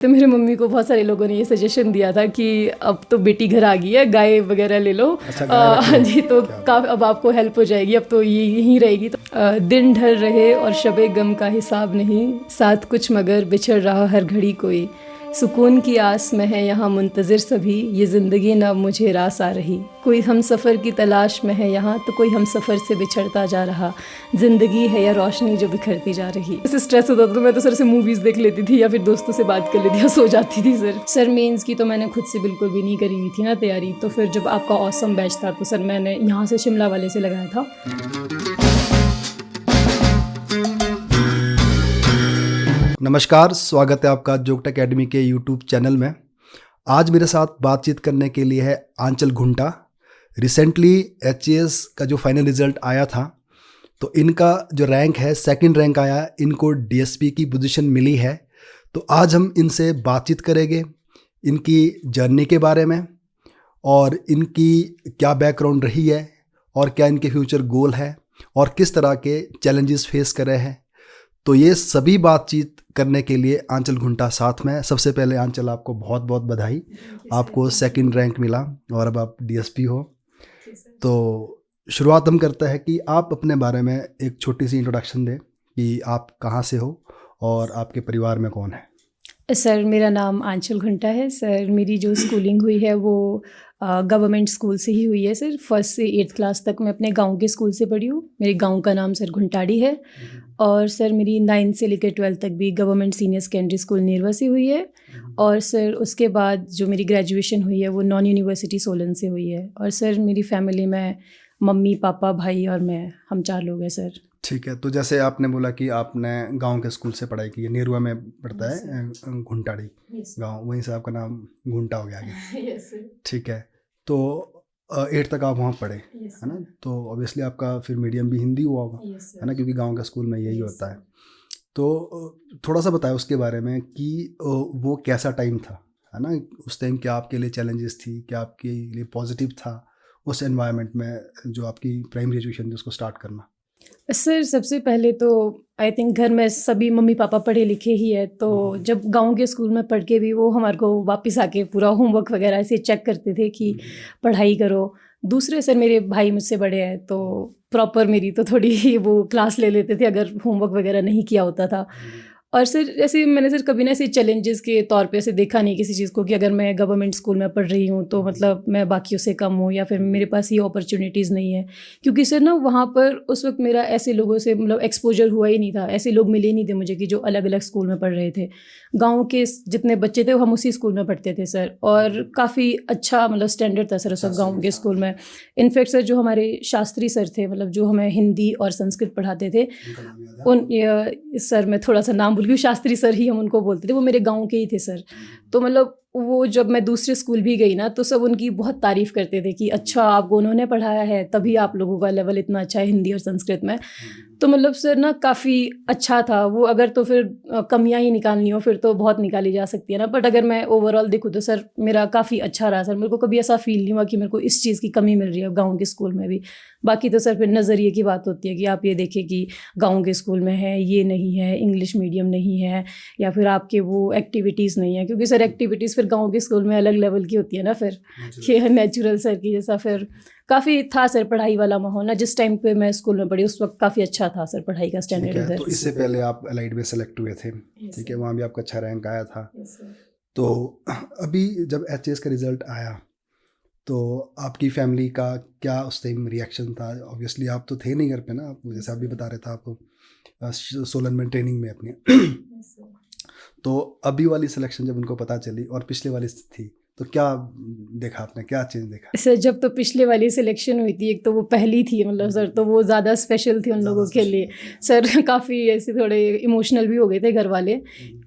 तो मेरे मम्मी को बहुत सारे लोगों ने ये सजेशन दिया था कि अब तो बेटी घर आ गई है, गाय वगैरह ले लो। अच्छा, गाय रख लो। हाँ जी, तो काफ़ी अब आपको हेल्प हो जाएगी, अब तो ये यहीं रहेगी। तो दिन ढल रहे और शबे गम का हिसाब नहीं, साथ कुछ मगर बिछड़ रहा हर घड़ी कोई, सुकून की आस में है यहाँ मुंतज़िर सभी, ये ज़िंदगी ना मुझे रास आ रही, कोई हम सफ़र की तलाश में है यहाँ, तो कोई हम सफ़र से बिछड़ता जा रहा, ज़िंदगी है या रोशनी जो बिखरती जा रही। ऐसे स्ट्रेस होता था तो मैं तो सर से मूवीज़ देख लेती थी या फिर दोस्तों से बात कर लेती या सो जाती थी। सर मेंस की तो मैंने खुद से बिल्कुल भी नहीं करी हुई थी ना तैयारी, तो फिर जब आपका ऑसम बैच था तो सर मैंने यहाँ से शिमला वाले से लगाया था। नमस्कार, स्वागत है आपका जोगटा एकेडमी के यूट्यूब चैनल में। आज मेरे साथ बातचीत करने के लिए है आंचल घुंटा। रिसेंटली HAS का जो फाइनल रिजल्ट आया था तो इनका जो रैंक है, सेकंड रैंक आया, इनको DSP की पोजीशन मिली है। तो आज हम इनसे बातचीत करेंगे इनकी जर्नी के बारे में और इनकी क्या बैकग्राउंड रही है और क्या इनके फ्यूचर गोल है और किस तरह के चैलेंजेस फेस कर रहे हैं। तो ये सभी बातचीत करने के लिए आंचल घुंटा साथ में। सबसे पहले आंचल, आपको बहुत बहुत बधाई, आपको सेकंड रैंक मिला और अब आप DSP हो। तो शुरुआत हम करते हैं कि आप अपने बारे में एक छोटी सी इंट्रोडक्शन दें कि आप कहाँ से हो और आपके परिवार में कौन है। सर मेरा नाम आंचल घुंटा है। सर मेरी जो स्कूलिंग हुई है वो गवर्नमेंट स्कूल से ही हुई है। सर 1st से 8th क्लास तक मैं अपने गांव के स्कूल से पढ़ी हूँ। मेरे गांव का नाम सर घुंटाड़ी है। और सर मेरी 9th से लेकर 12th तक भी government senior secondary school Nerwa से हुई है। और सर उसके बाद जो मेरी ग्रेजुएशन हुई है वो नॉन यूनिवर्सिटी सोलन से हुई है। और सर मेरी फैमिली में मम्मी पापा भाई और मैं, हम 4 लोग हैं सर। ठीक है, तो जैसे आपने बोला कि आपने गांव के स्कूल से पढ़ाई की है, नेरुआ में पड़ता है घुंटाड़ी गांव, वहीं से आपका नाम घुंटा हो गया आगे। ठीक है, तो 8 तक आप वहाँ पढ़े, है ना। तो ऑब्वियसली आपका फिर मीडियम भी हिंदी हुआ होगा, है ना, क्योंकि गांव के स्कूल में यही होता है। तो थोड़ा सा बताएं उसके बारे में कि वो कैसा टाइम था, है ना। उस टाइम क्या आपके लिए चैलेंजेस थी, क्या आपके लिए पॉजिटिव था उस एनवायरनमेंट में जो आपकी प्राइमरी एजुकेशन थी उसको स्टार्ट करना। सर सबसे पहले तो आई थिंक घर में सभी मम्मी पापा पढ़े लिखे ही है, तो जब गांव के स्कूल में पढ़ के भी वो हमारे को वापस आके पूरा होमवर्क वगैरह ऐसे चेक करते थे कि पढ़ाई करो। दूसरे सर मेरे भाई मुझसे बड़े हैं तो प्रॉपर मेरी तो थोड़ी ही वो क्लास ले लेते थे अगर होमवर्क वगैरह नहीं किया होता था। और सर ऐसे मैंने सर कभी ना ऐसे चैलेंजेस के तौर पे ऐसे देखा नहीं किसी चीज़ को कि अगर मैं गवर्नमेंट स्कूल में पढ़ रही हूँ तो मतलब मैं बाकियों से कम हूँ या फिर मेरे पास ये अपॉर्चुनिटीज़ नहीं है। क्योंकि सर ना वहाँ पर उस वक्त मेरा ऐसे लोगों से मतलब एक्सपोजर हुआ ही नहीं था, ऐसे लोग मिले नहीं थे मुझे कि जो अलग अलग स्कूल में पढ़ रहे थे। गाँव के जितने बच्चे थे हम उसी स्कूल में पढ़ते थे सर, और काफ़ी अच्छा मतलब स्टैंडर्ड था सर उस वक्त गाँव के स्कूल में। इनफैक्ट सर जो हमारे शास्त्री सर थे, मतलब जो हमें हिंदी और संस्कृत पढ़ाते थे, उन सर मैं थोड़ा सा नाम भूल गई, शास्त्री सर ही हम उनको बोलते थे, वो मेरे गांव के ही थे सर। तो मतलब वो जब मैं दूसरे स्कूल भी गई ना तो सब उनकी बहुत तारीफ़ करते थे कि अच्छा आपको उन्होंने पढ़ाया है तभी आप लोगों का लेवल इतना अच्छा है हिंदी और संस्कृत में। तो मतलब सर ना काफ़ी अच्छा था वो। अगर तो फिर कमियां ही निकालनी हो फिर तो बहुत निकाली जा सकती है ना, बट अगर मैं ओवरऑल देखूँ तो सर मेरा काफ़ी अच्छा रहा सर। मेरे को कभी ऐसा फील नहीं हुआ कि मेरे को इस चीज़ की कमी मिल रही है गाँव के स्कूल में भी। बाकी तो सर फिर नज़रिए की बात होती है कि आप ये देखें कि गाँव के स्कूल में है ये नहीं है, इंग्लिश मीडियम नहीं है, या फिर आपके वो एक्टिविटीज़ नहीं है, क्योंकि सर एक्टिविटीज़ फिर गाँव के स्कूल में अलग लेवल की होती है ना फिर कि नेचुरल सर की जैसा। फिर काफ़ी था सर पढ़ाई वाला माहौल ना, जिस टाइम पे मैं स्कूल में पढ़ी उस वक्त काफ़ी अच्छा था सर पढ़ाई का स्टैंडर्ड उधर। तो इससे पहले आप एलाइड में सेलेक्ट हुए थे, ठीक है, वहाँ भी आपका अच्छा रैंक आया था। तो अभी जब HAS का रिजल्ट आया तो आपकी फैमिली का क्या उस टाइम रिएक्शन था। ऑब्वियसली आप तो थे नहीं घर पे ना, आप जैसे आप भी बता रहे थे आप सोलन में ट्रेनिंग में अपनी। तो अभी वाली सिलेक्शन जब उनको पता चली और पिछले वाली थी तो क्या देखा आपने, क्या चेंज देखा। सर जब तो पिछले वाली सिलेक्शन हुई थी, एक तो वो पहली थी मतलब सर, तो वो ज़्यादा स्पेशल थी उन लोगों के लिए सर। काफ़ी ऐसे थोड़े इमोशनल भी हो गए थे घर वाले।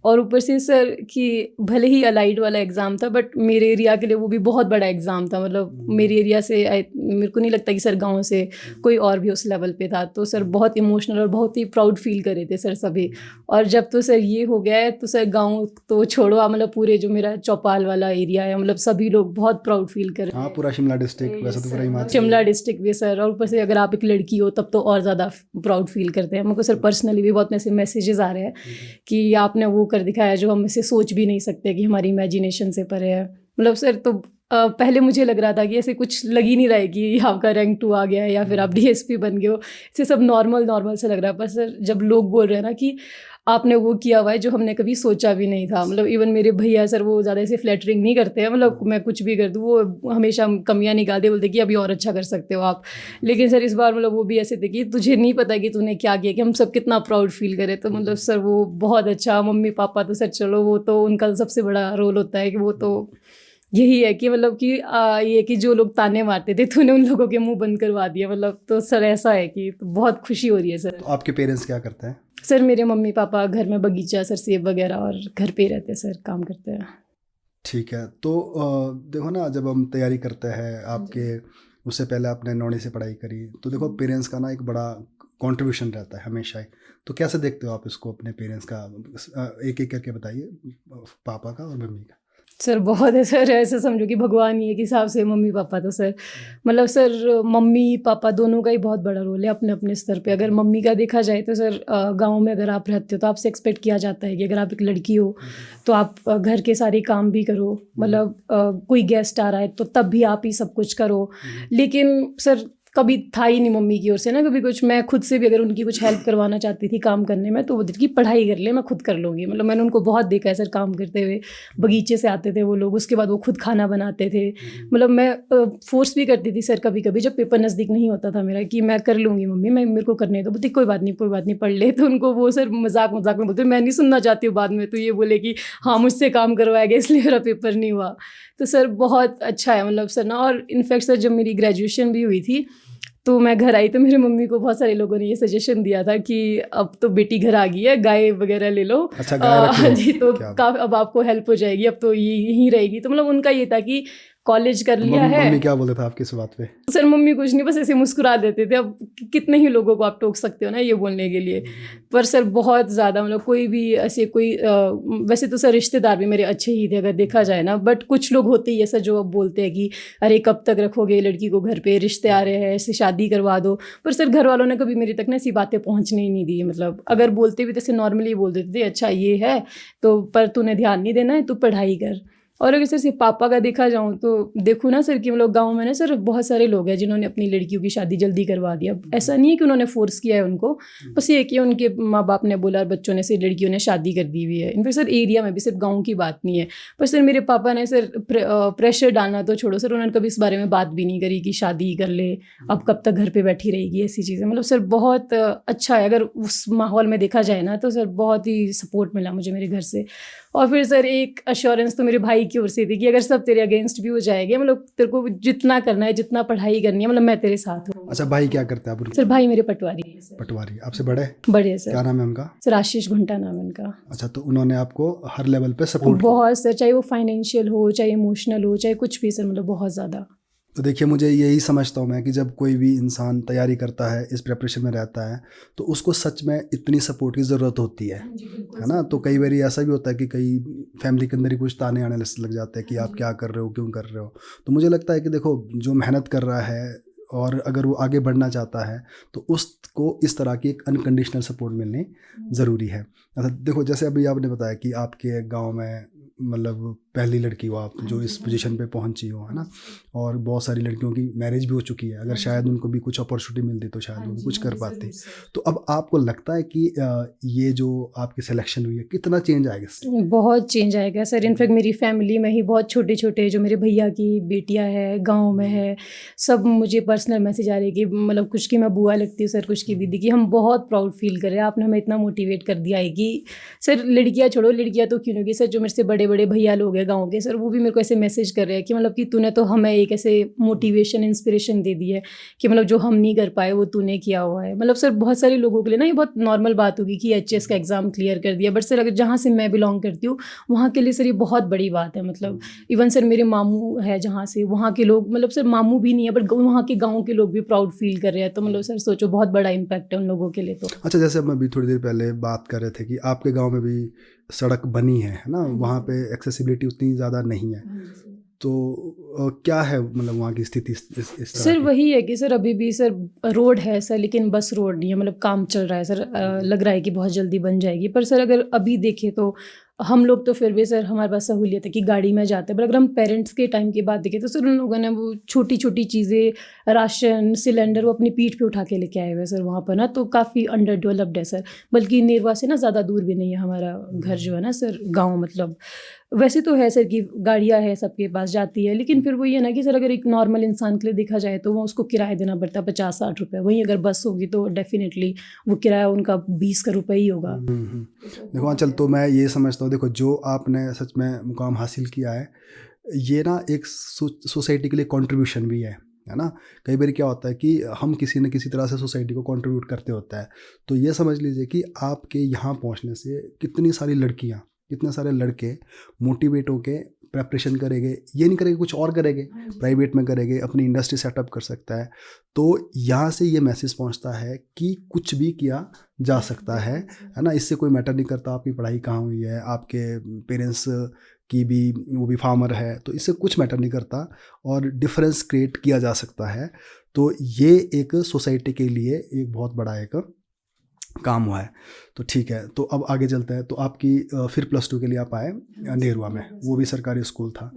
और ऊपर से सर कि भले ही अलाइड वाला एग्ज़ाम था बट मेरे एरिया के लिए वो भी बहुत बड़ा एग्ज़ाम था। मतलब मेरे एरिया से मेरे को नहीं लगता कि सर गाँव से कोई और भी उस लेवल पे था। तो सर बहुत इमोशनल और बहुत ही प्राउड फील कर रहे थे सर सभी। और जब तो सर ये हो गया है तो सर गांव तो छोड़ो आप, मतलब पूरे जो मेरा चौपाल वाला एरिया है, मतलब सभी लोग बहुत प्राउड फील कर रहे हाँ, हैं। पूरा शिमला डिस्ट्रिक्ट, वैसे तो पूरा हिमाचल। शिमला डिस्ट्रिक्ट भी सर, और ऊपर से अगर आप एक लड़की हो तब तो और ज़्यादा प्राउड फील करते हैं। हमको सर पर्सनली भी बहुत ऐसे मैसेजेस आ रहे हैं कि आपने वो कर दिखाया जो हम इसे सोच भी नहीं सकते, कि हमारी इमेजिनेशन से परे है। मतलब सर तो पहले मुझे लग रहा था कि ऐसे कुछ लग ही नहीं रहा है कि आपका रैंक 2 आ गया है या फिर आप डीएसपी बन गए हो, इसे सब नॉर्मल से लग रहा है। पर सर जब लोग बोल रहे हैं ना कि आपने वो किया हुआ है जो हमने कभी सोचा भी नहीं था, मतलब इवन मेरे भैया सर वो ज़्यादा ऐसे फ्लैटरिंग नहीं करते हैं, मतलब मैं कुछ भी कर दूँ वो हमेशा कमियाँ निकालते, बोलते कि अभी और अच्छा कर सकते हो आप। लेकिन सर इस बार मतलब वो भी ऐसे थे कि तुझे नहीं पता कि तूने क्या किया, कि हम सब कितना प्राउड फील करें। तो मतलब सर वो बहुत अच्छा, मम्मी पापा तो सर चलो वो तो उनका सबसे बड़ा रोल होता है कि वो तो यही है कि मतलब कि ये कि जो लोग ताने मारते थे तूने उन लोगों के मुंह बंद करवा दिया, मतलब तो सर ऐसा है कि तो बहुत खुशी हो रही है सर। तो आपके पेरेंट्स क्या करते हैं? सर मेरे मम्मी पापा घर में बगीचा सर, सेब वगैरह, और घर पे ही रहते हैं सर, काम करते हैं। ठीक है। तो देखो ना, जब हम तैयारी करते हैं आपके, उससे पहले आपने नौवीं से पढ़ाई करी, तो देखो पेरेंट्स का ना एक बड़ा कंट्रीब्यूशन रहता है हमेशा ही। तो कैसे देखते हो आप इसको, अपने पेरेंट्स का? एक एक करके बताइए, पापा का और मम्मी का। सर बहुत है सर, ऐसे समझो कि भगवान ही एक हिसाब से मम्मी पापा तो सर, मतलब सर मम्मी पापा दोनों का ही बहुत बड़ा रोल है अपने अपने स्तर पे। अगर मम्मी का देखा जाए तो सर गांव में अगर आप रहते हो तो आपसे एक्सपेक्ट किया जाता है कि अगर आप एक लड़की हो तो आप घर के सारे काम भी करो, मतलब कोई गेस्ट आ रहा है तो तब भी आप ही सब कुछ करो। लेकिन सर कभी था ही नहीं मम्मी की ओर से ना कभी कुछ। मैं खुद से भी अगर उनकी कुछ हेल्प करवाना चाहती थी काम करने में तो वो बोलती थी कि पढ़ाई कर ले, मैं खुद कर लूँगी। मतलब मैंने उनको बहुत देखा है सर काम करते हुए, बगीचे से आते थे वो लोग, उसके बाद वो खुद खाना बनाते थे। मतलब मैं फोर्स भी करती थी सर कभी कभी, जब पेपर नज़दीक नहीं होता था मेरा, कि मैं कर लूँगी मम्मी, मैं मेरे को करने दो। बोलती कोई बात नहीं पढ़ ले। तो उनको वो सर मजाक मजाक में बोलते, मैं नहीं सुनना चाहती हूँ बाद में तो ये बोले कि हाँ मुझसे काम करवाया गया इसलिए मेरा पेपर नहीं हुआ। तो सर बहुत अच्छा है मतलब सर ना। और इनफैक्ट सर जब मेरी ग्रेजुएशन भी हुई थी तो मैं घर आई तो मेरे मम्मी को बहुत सारे लोगों ने ये सजेशन दिया था कि अब तो बेटी घर आ गई है, गाय वगैरह ले लो। अच्छा, गाय रख लो। जी, तो क्या काफ़ी अब आपको हेल्प हो जाएगी, अब तो ये यहीं रहेगी। तो मतलब उनका ये था कि कॉलेज कर लिया है। मम्मी क्या बोलते थे आपकी इस बात पे? सर मम्मी कुछ नहीं, बस ऐसे मुस्कुरा देते थे। अब कितने ही लोगों को आप टोक सकते हो ना ये बोलने के लिए। पर सर बहुत ज़्यादा मतलब कोई भी ऐसे कोई वैसे तो सर रिश्तेदार भी मेरे अच्छे ही थे अगर देखा जाए ना, बट कुछ लोग होते ही ऐसा जो अब बोलते हैं कि अरे कब तक रखोगे लड़की को घर पे, रिश्ते आ रहे हैं, ऐसे शादी करवा दो। पर सर घर वालों ने कभी मेरी तक ना ऐसी बातें पहुँचने ही नहीं दी। मतलब अगर बोलते भी तो ऐसे नॉर्मली बोल देते थे, अच्छा ये है तो पर तूने ध्यान नहीं देना है, तू पढ़ाई कर। और अगर सर सिर्फ पापा का देखा जाऊँ तो देखो ना सर कि हम लोग गाँव में ना सर बहुत सारे लोग हैं जिन्होंने अपनी लड़कियों की शादी जल्दी करवा दिया। ऐसा नहीं है कि उन्होंने फोर्स किया है उनको, बस ये कि उनके माँ बाप ने बोला और बच्चों ने से लड़कियों ने शादी कर दी हुई है। इनफैक्ट सर एरिया में भी, सिर्फ गाँव की बात नहीं है। पर सर मेरे पापा ने सर प्रेशर डालना तो छोड़ो सर, उन्होंने कभी इस बारे में बात भी नहीं करी कि शादी कर ले, अब कब तक घर पर बैठी रहेगी, ऐसी चीज़ें। मतलब सर बहुत अच्छा है। अगर उस माहौल में देखा जाए ना तो सर बहुत ही सपोर्ट मिला मुझे मेरे घर से। और फिर सर एक अश्योरेंस तो मेरे भाई की ओर से थी कि अगर सब तेरे अगेंस्ट भी हो जाएंगे, मतलब तेरे को जितना करना है, जितना पढ़ाई करनी है, मतलब मैं तेरे साथ हूँ। अच्छा, भाई क्या करते हैं आप? सर भाई मेरे पटवारी है सर। पटवारी? आपसे बड़े? बड़े सर। क्या नाम है उनका? सर आशीष घुंटा नाम है उनका। अच्छा, तो उन्होंने आपको हर लेवल पे सपोर्ट बहुत सर, चाहे वो फाइनेंशियल हो, चाहे इमोशनल हो, चाहे कुछ भी सर, मतलब बहुत ज़्यादा। तो देखिए, मुझे यही समझता हूँ मैं कि जब कोई भी इंसान तैयारी करता है, इस प्रिपरेशन में रहता है, तो उसको सच में इतनी सपोर्ट की ज़रूरत होती है ना। तो कई बार ऐसा भी होता है कि कई फैमिली के अंदर ही कुछ ताने आने लग जाते हैं कि आप क्या कर रहे हो, क्यों कर रहे हो। तो मुझे लगता है कि देखो, जो मेहनत कर रहा है और अगर वो आगे बढ़ना चाहता है तो उसको इस तरह की एक अनकंडीशनल सपोर्ट मिलनी ज़रूरी है। अच्छा, देखो जैसे अभी आपने बताया कि आपके गाँव में मतलब पहली लड़की हो आप जो इस पोजीशन पे पहुंची हो, है ना। और बहुत सारी लड़कियों की मैरिज भी हो चुकी है। अगर शायद उनको भी कुछ अपॉर्चुनिटी मिलती तो शायद वो भी कुछ कर पाते। तो अब आपको लगता है कि ये जो आपकी सिलेक्शन हुई है, कितना चेंज आएगा इससे? बहुत चेंज आएगा सर। इनफैक्ट मेरी फैमिली में ही बहुत छोटे छोटे जो मेरे भैया की बेटियां हैं गांव में है, सब मुझे पर्सनल मैसेज आ रही है कि मतलब कुछ की मैं बुआ लगती हूँ सर, कुछ की दीदी की। हम बहुत प्राउड फील कर रहे हैं, आपने हमें इतना मोटिवेट कर दिया है कि सर लड़कियाँ छोड़ो, लड़कियाँ तो क्यों नहीं होगी सर, जो मेरे से बड़े बड़े भैया लोग हैं है गाँव के सर, वो भी मेरे को ऐसे मैसेज कर रहे हैं कि मतलब कि तूने तो हमें एक ऐसे मोटिवेशन इंस्पिरेशन दे दी है कि मतलब जो हम नहीं कर पाए वो तूने किया हुआ है। मतलब सर बहुत सारे लोगों के लिए ना ये बहुत नॉर्मल बात होगी कि एचएस का एग्ज़ाम क्लियर कर दिया, बट सर अगर जहाँ से मैं बिलोंग करती हूँ वहाँ के लिए सर ये बहुत बड़ी बात है। मतलब इवन सर मेरे मामू है जहाँ से, वहाँ के लोग, मतलब सर मामू भी नहीं है बट वहाँ के गाँव के लोग भी प्राउड फील कर रहे हैं। तो मतलब सर सोचो बहुत बड़ा इम्पैक्ट है उन लोगों के लिए। तो अच्छा, जैसे हम अभी थोड़ी देर पहले बात कर रहे थे कि आपके गांव में भी सड़क बनी है ना, वहाँ पे एक्सेसिबिलिटी उतनी ज़्यादा नहीं है, तो क्या है मतलब वहाँ की स्थिति इस तरह सर की? वही है कि सर अभी भी सर रोड है सर, लेकिन बस रोड नहीं है। मतलब काम चल रहा है सर, लग रहा है कि बहुत जल्दी बन जाएगी। पर सर अगर अभी देखें तो हम लोग तो फिर भी सर हमारे पास सहूलियत है कि गाड़ी में जाते हैं, पर अगर हम पेरेंट्स के टाइम की बात देखें तो सर उन लोगों ने वो छोटी छोटी चीज़ें, राशन, सिलेंडर, वो अपनी पीठ पे उठा के लेके आए हुए हैं सर वहाँ पर ना। तो काफ़ी अंडर डेवलप्ड है सर, बल्कि नेरवा से ना ज़्यादा दूर भी नहीं है हमारा घर जो है ना सर, गाँव। मतलब वैसे तो है सर कि गाड़ियाँ है सबके पास जाती है, लेकिन फिर वही है ना कि सर अगर एक नॉर्मल इंसान के लिए देखा जाए तो वो उसको किराया देना पड़ता है 50-60 रुपये। वहीं अगर बस होगी तो डेफिनेटली वो किराया उनका 20 का रुपये ही होगा। देखो आंचल, तो मैं ये समझता हूँ, देखो जो आपने सच में मुकाम हासिल किया है, ये ना एक सोसाइटी के लिए कंट्रीब्यूशन भी है ना। कई बार क्या होता है कि हम किसी न किसी तरह से सोसाइटी को कंट्रीब्यूट करते होता है। तो ये समझ लीजिए कि आपके यहाँ पहुँचने से कितनी सारी लड़कियाँ, कितने सारे लड़के मोटिवेट होके प्रेपरेशन करेंगे, ये नहीं करेंगे कुछ और करेंगे, प्राइवेट में करेंगे, अपनी इंडस्ट्री सेटअप कर सकता है। तो यहाँ से ये मैसेज पहुँचता है कि कुछ भी किया जा सकता है ना। इससे कोई मैटर नहीं करता आपकी पढ़ाई कहाँ हुई है, आपके पेरेंट्स की भी, वो भी फार्मर है, तो इससे कुछ मैटर नहीं करता और डिफरेंस क्रिएट किया जा सकता है। तो ये एक सोसाइटी के लिए एक बहुत बड़ा एक काम हुआ है। तो ठीक है, तो अब आगे चलते हैं। तो आपकी फिर +2 के लिए आप आए नेरुआ में, वो भी सरकारी स्कूल था,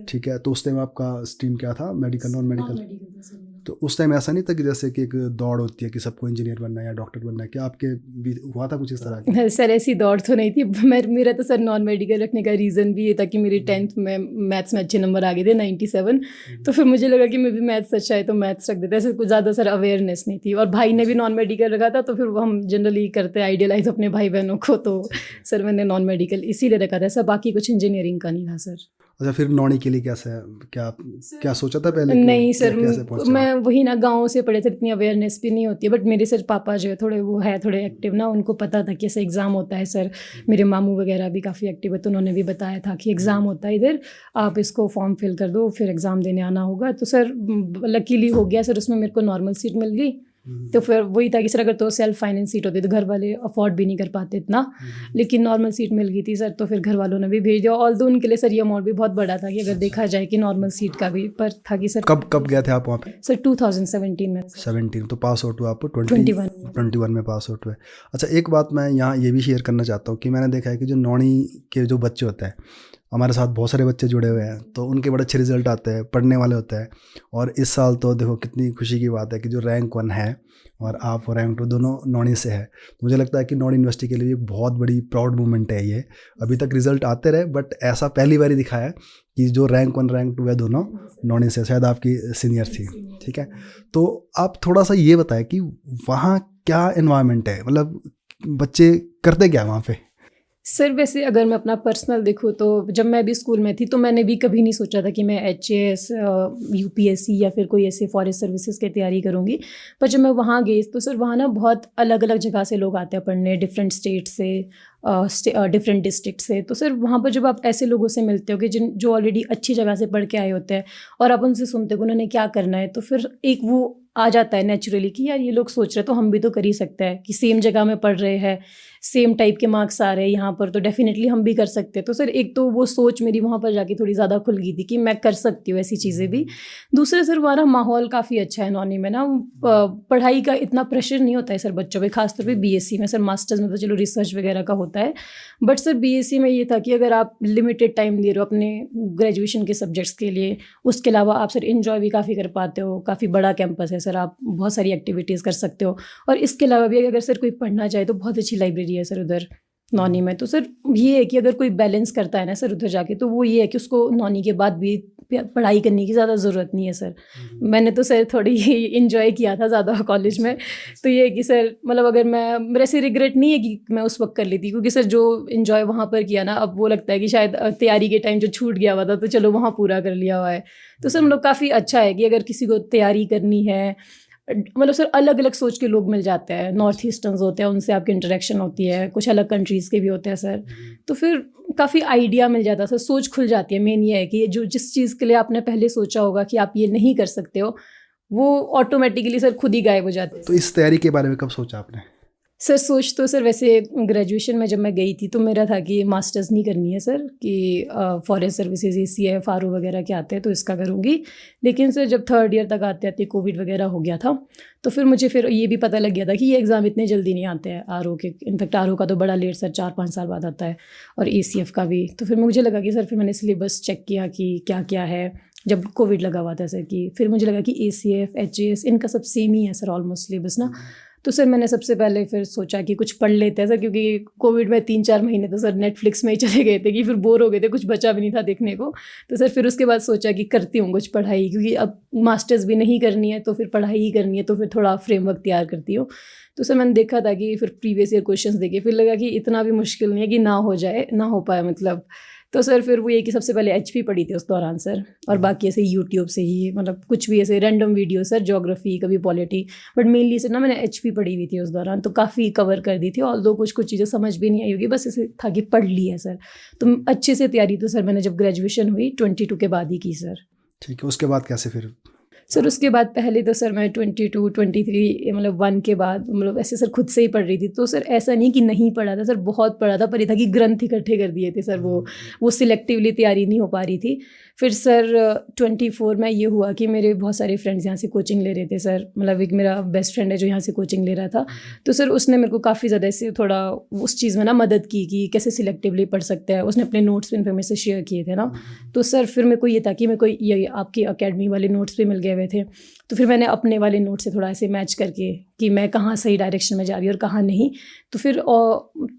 ठीक है। तो उस टाइम आपका स्ट्रीम क्या था, मेडिकल, नॉन मेडिकल? तो उस टाइम ऐसा नहीं था कि जैसे कि एक दौड़ होती है कि सबको इंजीनियर बनना है या डॉक्टर बनना है, क्या आपके भी हुआ था कुछ इस तरह की? सर ऐसी दौड़ तो नहीं थी। मेरा तो सर नॉन मेडिकल रखने का रीज़न भी ये था कि मेरी 10th में मैथ्स में अच्छे नंबर आ गए थे 97। तो फिर मुझे लगा कि मैं भी मैथ्स अच्छा है तो मैथ्स रख देते। ऐसे कुछ ज़्यादा सर अवेयरनेस नहीं थी, और भाई ने भी नॉन मेडिकल रखा था, तो फिर वो हम जनरली करते आइडियलाइज अपने भाई बहनों को, तो सर मैंने नॉन मेडिकल इसीलिए रखा था सर, बाकी कुछ इंजीनियरिंग का नहीं था सर। अच्छा, फिर नौणी के लिए कैसे, क्या सोचा था पहले कि नहीं सर, कैसे पहुंचे? मैं वही ना गाँव से पढ़े थे, इतनी अवेयरनेस भी नहीं होती है। बट मेरे सर पापा जो है थोड़े वो है थोड़े एक्टिव ना, उनको पता था कि ऐसे एग्ज़ाम होता है सर। मेरे मामू वगैरह भी काफ़ी एक्टिव है, तो उन्होंने भी बताया था कि एग्ज़ाम होता है इधर, आप इसको फॉर्म फिल कर दो, फिर एग्ज़ाम देने आना होगा। तो सर लकीली हो गया सर, उसमें मेरे को नॉर्मल सीट मिल गई। तो फिर वही था कि सर अगर तो सेल्फ फाइनेंस सीट होती तो घर वाले अफोर्ड भी नहीं कर पाते इतना, लेकिन नॉर्मल सीट मिल गई थी सर, तो फिर घर वालों ने भी भेज दिया। ऑल्दो उनके लिए सर ये अमाउंट भी बहुत बड़ा था कि अगर देखा जाए कि नॉर्मल सीट का भी, पर था कि सर कब गए थे आप वहाँ पे? सर 2017 में। 17, तो पास आउट हुआ आप 21 में पास आउट हुए। अच्छा, एक बात मैं यहाँ ये भी शेयर करना चाहता हूँ कि मैंने देखा है कि जो नौणी के जो बच्चे होते हैं, हमारे साथ बहुत सारे बच्चे जुड़े हुए हैं, तो उनके बड़े अच्छे रिजल्ट आते हैं, पढ़ने वाले होते हैं। और इस साल तो देखो कितनी खुशी की बात है कि जो रैंक 1 है और आप रैंक 2 दोनों नौणी से है। तो मुझे लगता है कि नौणी यूनिवर्सिटी के लिए एक बहुत बड़ी प्राउड मोमेंट है ये। अभी तक रिजल्ट आते रहे, बट ऐसा पहली बार ही दिखा है कि जो रैंक 1 रैंक 2 है दोनों नौणी से, शायद आपकी सीनियर थी, ठीक है। तो आप थोड़ा सा ये बताएं कि वहाँ क्या एनवायरनमेंट है, मतलब बच्चे करते क्या वहाँ पे? सर वैसे अगर मैं अपना पर्सनल देखूँ तो जब मैं भी स्कूल में थी तो मैंने भी कभी नहीं सोचा था कि मैं HAS, UPSC या फिर कोई ऐसे फॉरेस्ट सर्विसेज की तैयारी करूँगी। पर जब मैं वहाँ गई तो सर वहाँ ना बहुत अलग अलग जगह से लोग आते हैं पढ़ने, डिफरेंट स्टेट से, डिफरेंट डिस्ट्रिक्ट से। तो सर वहाँ पर जब आप ऐसे लोगों से मिलते हो कि जो ऑलरेडी अच्छी जगह से पढ़ के आए होते हैं, और आप उनसे सुनते हो कि उन्होंने क्या करना है, तो फिर एक वो आ जाता है नेचुरली कि यार ये लोग सोच रहे तो हम भी तो कर ही सकते हैं, कि सेम जगह में पढ़ रहे हैं, सेम टाइप के मार्क्स आ रहे हैं यहाँ पर, तो डेफिनेटली हम भी कर सकते हैं। तो सर एक तो वो सोच मेरी वहाँ पर जाके थोड़ी ज़्यादा खुल गई थी कि मैं कर सकती हूँ ऐसी चीज़ें भी। दूसरा सर हमारा माहौल काफ़ी अच्छा है नौनी में ना, पढ़ाई का इतना प्रेशर नहीं होता है सर बच्चों पे, खासतौर पे BSc में। सर मास्टर्स में तो चलो रिसर्च वगैरह का होता है, बट सर BSc में ये था कि अगर आप लिमिटेड टाइम दे रहे हो अपने ग्रेजुएशन के सब्जेक्ट्स के लिए, उसके अलावा आप सर इन्जॉय भी काफ़ी कर पाते हो। काफ़ी बड़ा कैंपस है सर, आप बहुत सारी एक्टिविटीज़ कर सकते हो, और इसके अलावा भी अगर सर कोई पढ़ना चाहे तो बहुत अच्छी लाइब्रेरी है सर उधर। नॉनी में। तो सर ये है कि अगर कोई बैलेंस करता है ना सर उधर जाके, तो वो ये है कि उसको नॉनी के बाद भी पढ़ाई करने की ज़्यादा ज़रूरत नहीं है सर। मैंने तो सर थोड़ी इन्जॉय किया था ज़्यादा कॉलेज में, तो ये है कि सर मतलब अगर मैं, मेरे से रिग्रेट नहीं है कि मैं उस वक्त कर लेती, क्योंकि सर जो इन्जॉय वहाँ पर किया ना, अब वो लगता है कि शायद तैयारी के टाइम जो छूट गया हुआ था तो चलो वहाँ पूरा कर लिया हुआ है। तो सर मतलब काफ़ी अच्छा है कि अगर किसी को तैयारी करनी है, मतलब सर अलग अलग सोच के लोग मिल जाते हैं, नॉर्थ ईस्टर्न्स होते हैं, उनसे आपकी इंटरेक्शन होती है, कुछ अलग कंट्रीज़ के भी होते हैं सर, तो फिर काफ़ी आइडिया मिल जाता है सर, सोच खुल जाती है। मेन ये है कि जो जिस चीज़ के लिए आपने पहले सोचा होगा कि आप ये नहीं कर सकते हो, वो ऑटोमेटिकली सर खुद ही गायब हो जाते हैं। तो इस तैयारी के बारे में कब सोचा आपने? सर सोच तो सर वैसे ग्रेजुएशन में जब मैं गई थी तो मेरा था कि मास्टर्स नहीं करनी है सर, कि फॉरेस्ट सर्विसेज ACF RO वगैरह के आते हैं तो इसका करूँगी। लेकिन सर जब 3rd ईयर तक आते आते कोविड वगैरह हो गया था, तो फिर मुझे फिर ये भी पता लग गया था कि ये एग्ज़ाम इतने जल्दी नहीं आते हैं RO के। इनफैक्ट RO का तो बड़ा लेट सर 4-5 साल बाद आता है, और ACF का भी। तो फिर मुझे लगा कि सर, फिर मैंने सिलेबस चेक किया कि क्या क्या है, जब कोविड लगा हुआ था सर, कि फिर मुझे लगा कि ACF HAS इनका सब सेम ही है सर ऑलमोस्ट सिलेबस ना। तो सर मैंने सबसे पहले फिर सोचा कि कुछ पढ़ लेते हैं सर, क्योंकि कोविड में 3-4 महीने तो सर नेटफ्लिक्स में ही चले गए थे कि फिर बोर हो गए थे, कुछ बचा भी नहीं था देखने को। तो सर फिर उसके बाद सोचा कि करती हूँ कुछ पढ़ाई, क्योंकि अब मास्टर्स भी नहीं करनी है तो फिर पढ़ाई ही करनी है, तो फिर थोड़ा फ्रेमवर्क तैयार करती हूँ। तो सर मैंने देखा था कि फिर प्रीवियस ईयर क्वेश्चंस देखे, फिर लगा कि इतना भी मुश्किल नहीं है कि ना हो जाए, ना हो पाए मतलब। तो सर फिर वो ये कि सबसे पहले HP पढ़ी थी उस दौरान सर, और बाकी ऐसे यूट्यूब से ही मतलब कुछ भी ऐसे रैंडम वीडियो सर, ज्योग्राफी कभी पॉलिटी, बट मेनली सर ना मैंने HP पढ़ी हुई थी उस दौरान, तो काफ़ी कवर कर दी थी। ऑल्दो कुछ कुछ चीज़ें समझ भी नहीं आई होगी, बस ऐसे था कि पढ़ ली है सर। तो अच्छे से तैयारी तो सर मैंने जब ग्रेजुएशन हुई 22 के बाद ही की सर। ठीक है, उसके बाद कैसे फिर? सर उसके बाद पहले तो सर मैं 22-23 मतलब 1 के बाद मतलब ऐसे सर खुद से ही पढ़ रही थी। तो सर ऐसा नहीं कि नहीं पढ़ा था सर, बहुत पढ़ा था, पर ये था कि ग्रंथ इकट्ठे कर दिए थे सर, वो सिलेक्टिवली तैयारी नहीं हो पा रही थी। फिर सर 24 में ये हुआ कि मेरे बहुत सारे फ्रेंड्स यहाँ से कोचिंग ले रहे थे सर, मतलब एक मेरा बेस्ट फ्रेंड है जो यहाँ से कोचिंग ले रहा था, तो सर उसने मेरे को काफ़ी ज़्यादा ऐसे थोड़ा उस चीज़ में ना मदद की कि कैसे सिलेक्टिवली पढ़ सकते हैं। उसने अपने नोट्स भी इन्फॉर्मेशन शेयर किए थे ना, तो सर फिर मेरे को ये था कि मेरे को ये आपकी अकेडमी वाले नोट्स भी मिल गए हुए थे, तो फिर मैंने अपने वाले नोट से थोड़ा ऐसे मैच करके कि मैं कहाँ सही डायरेक्शन में जा रही हूँ और कहाँ नहीं, तो फिर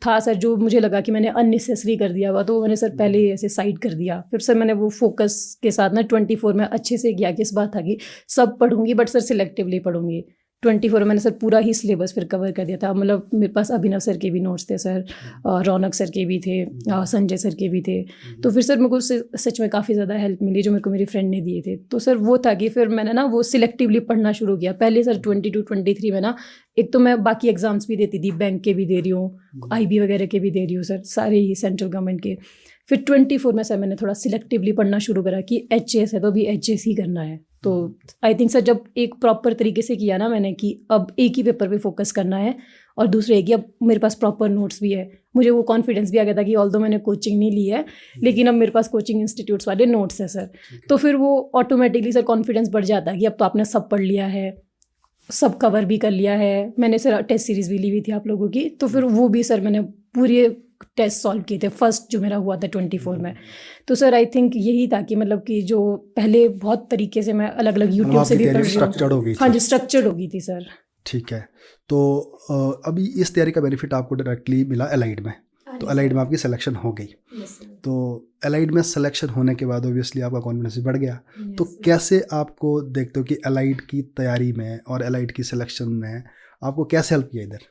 था सर जो मुझे लगा कि मैंने अननेसेसरी कर दिया हुआ, तो मैंने सर पहले ही ऐसे साइड कर दिया। फिर सर मैंने वो फोकस के साथ ना 24 में अच्छे से किया कि इस बात था कि सब पढ़ूंगी बट सर सिलेक्टिवली पढ़ूंगी। 24 में मैंने सर पूरा ही सिलेबस फिर कवर कर दिया था, मतलब मेरे पास अभिनव सर के भी नोट्स थे सर, रौनक सर के भी थे, संजय सर के भी थे। तो फिर सर मेरे को सच में काफ़ी ज़्यादा हेल्प मिली जो मेरे को मेरी फ्रेंड ने दिए थे। तो सर वो था कि फिर मैंने ना वो सिलेक्टिवली पढ़ना शुरू किया। पहले सर 22-23 में ना, एक तो मैं बाकी एग्ज़ाम्स भी देती थी, बैंक के भी दे रही हूँ, IB वगैरह के भी दे रही हूँ सर, सारे ही सेंट्रल गवर्नमेंट के। फिर 24 में सर मैंने थोड़ा सिलेक्टिवली पढ़ना शुरू करा कि HAS है तो अभी HAS ही करना है। तो आई थिंक सर जब एक प्रॉपर तरीके से किया ना मैंने कि अब एक ही पेपर पे फोकस करना है, और दूसरे है कि अब मेरे पास प्रॉपर नोट्स भी है, मुझे वो कॉन्फिडेंस भी आ गया था कि ऑल्दो मैंने कोचिंग नहीं ली है लेकिन अब मेरे पास कोचिंग इंस्टीट्यूट्स वाले नोट्स है सर। तो फिर वो ऑटोमेटिकली सर कॉन्फिडेंस बढ़ जाता है कि अब तो आपने सब पढ़ लिया है, सब कवर भी कर लिया है। मैंने सर टेस्ट सीरीज़ भी ली हुई थी आप लोगों की, तो फिर वो भी सर मैंने पूरे टेस्ट सॉल्व किए थे, फर्स्ट जो मेरा हुआ था 24 में। तो सर आई थिंक यही था कि मतलब कि जो पहले बहुत तरीके से मैं अलग अलग यूट्यूब से भी पढ़ रही हूँ। हाँ जी, स्ट्रक्चर्ड हो गई थी सर। ठीक है, तो अभी इस तैयारी का बेनिफिट आपको डायरेक्टली मिला एलाइड में, तो एलाइड में आपकी सिलेक्शन हो गई। तो एलाइड में सिलेक्शन होने के बाद ऑब्वियसली आपका कॉन्फिडेंस भी बढ़ गया। तो कैसे आपको देखते हो कि एलाइड की तैयारी में और एलाइड की सिलेक्शन में आपको कैसे हेल्प किया इधर?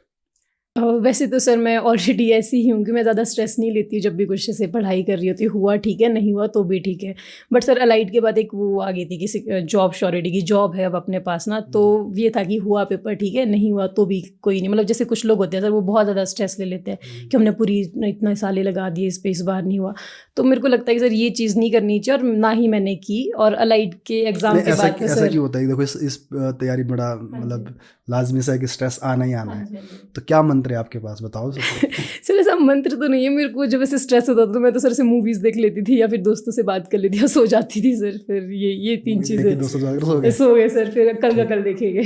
वैसे तो सर मैं ऑलरेडी ऐसी ही हूँ कि मैं ज़्यादा स्ट्रेस नहीं लेती हूँ जब भी कुछ से पढ़ाई कर रही होती हूँ, हुआ ठीक है, नहीं हुआ तो भी ठीक है। बट सर अलाइड के बाद एक वो आ गई थी कि जॉब श्योरिटी की, जॉब है अब अपने पास ना, तो ये था कि हुआ पेपर ठीक है, नहीं हुआ तो भी कोई नहीं। मतलब जैसे कुछ लोग होते हैं सर वो बहुत ज़्यादा स्ट्रेस ले लेते हैं कि हमने पूरी इतने साले लगा दिए इस पर, इस बार नहीं हुआ। तो मेरे को लगता है कि सर ये चीज़ नहीं करनी चाहिए, और ना ही मैंने की। और अलाइड के एग्जाम के बाद ऐसा क्यों होता है? देखो इस तैयारी में बड़ा मतलब लाजमी सा है कि स्ट्रेस आना ही आना है, तो क्या मंत्र है आपके पास, बताओ सर ऐसा मंत्र तो नहीं है मेरे को। जब ऐसे स्ट्रेस होता था तो मैं तो सर से मूवीज देख लेती थी या फिर दोस्तों से बात कर लेती या सो जाती थी सर। फिर ये 3 चीज़ें सो गए सर, फिर कल का कल देखेंगे।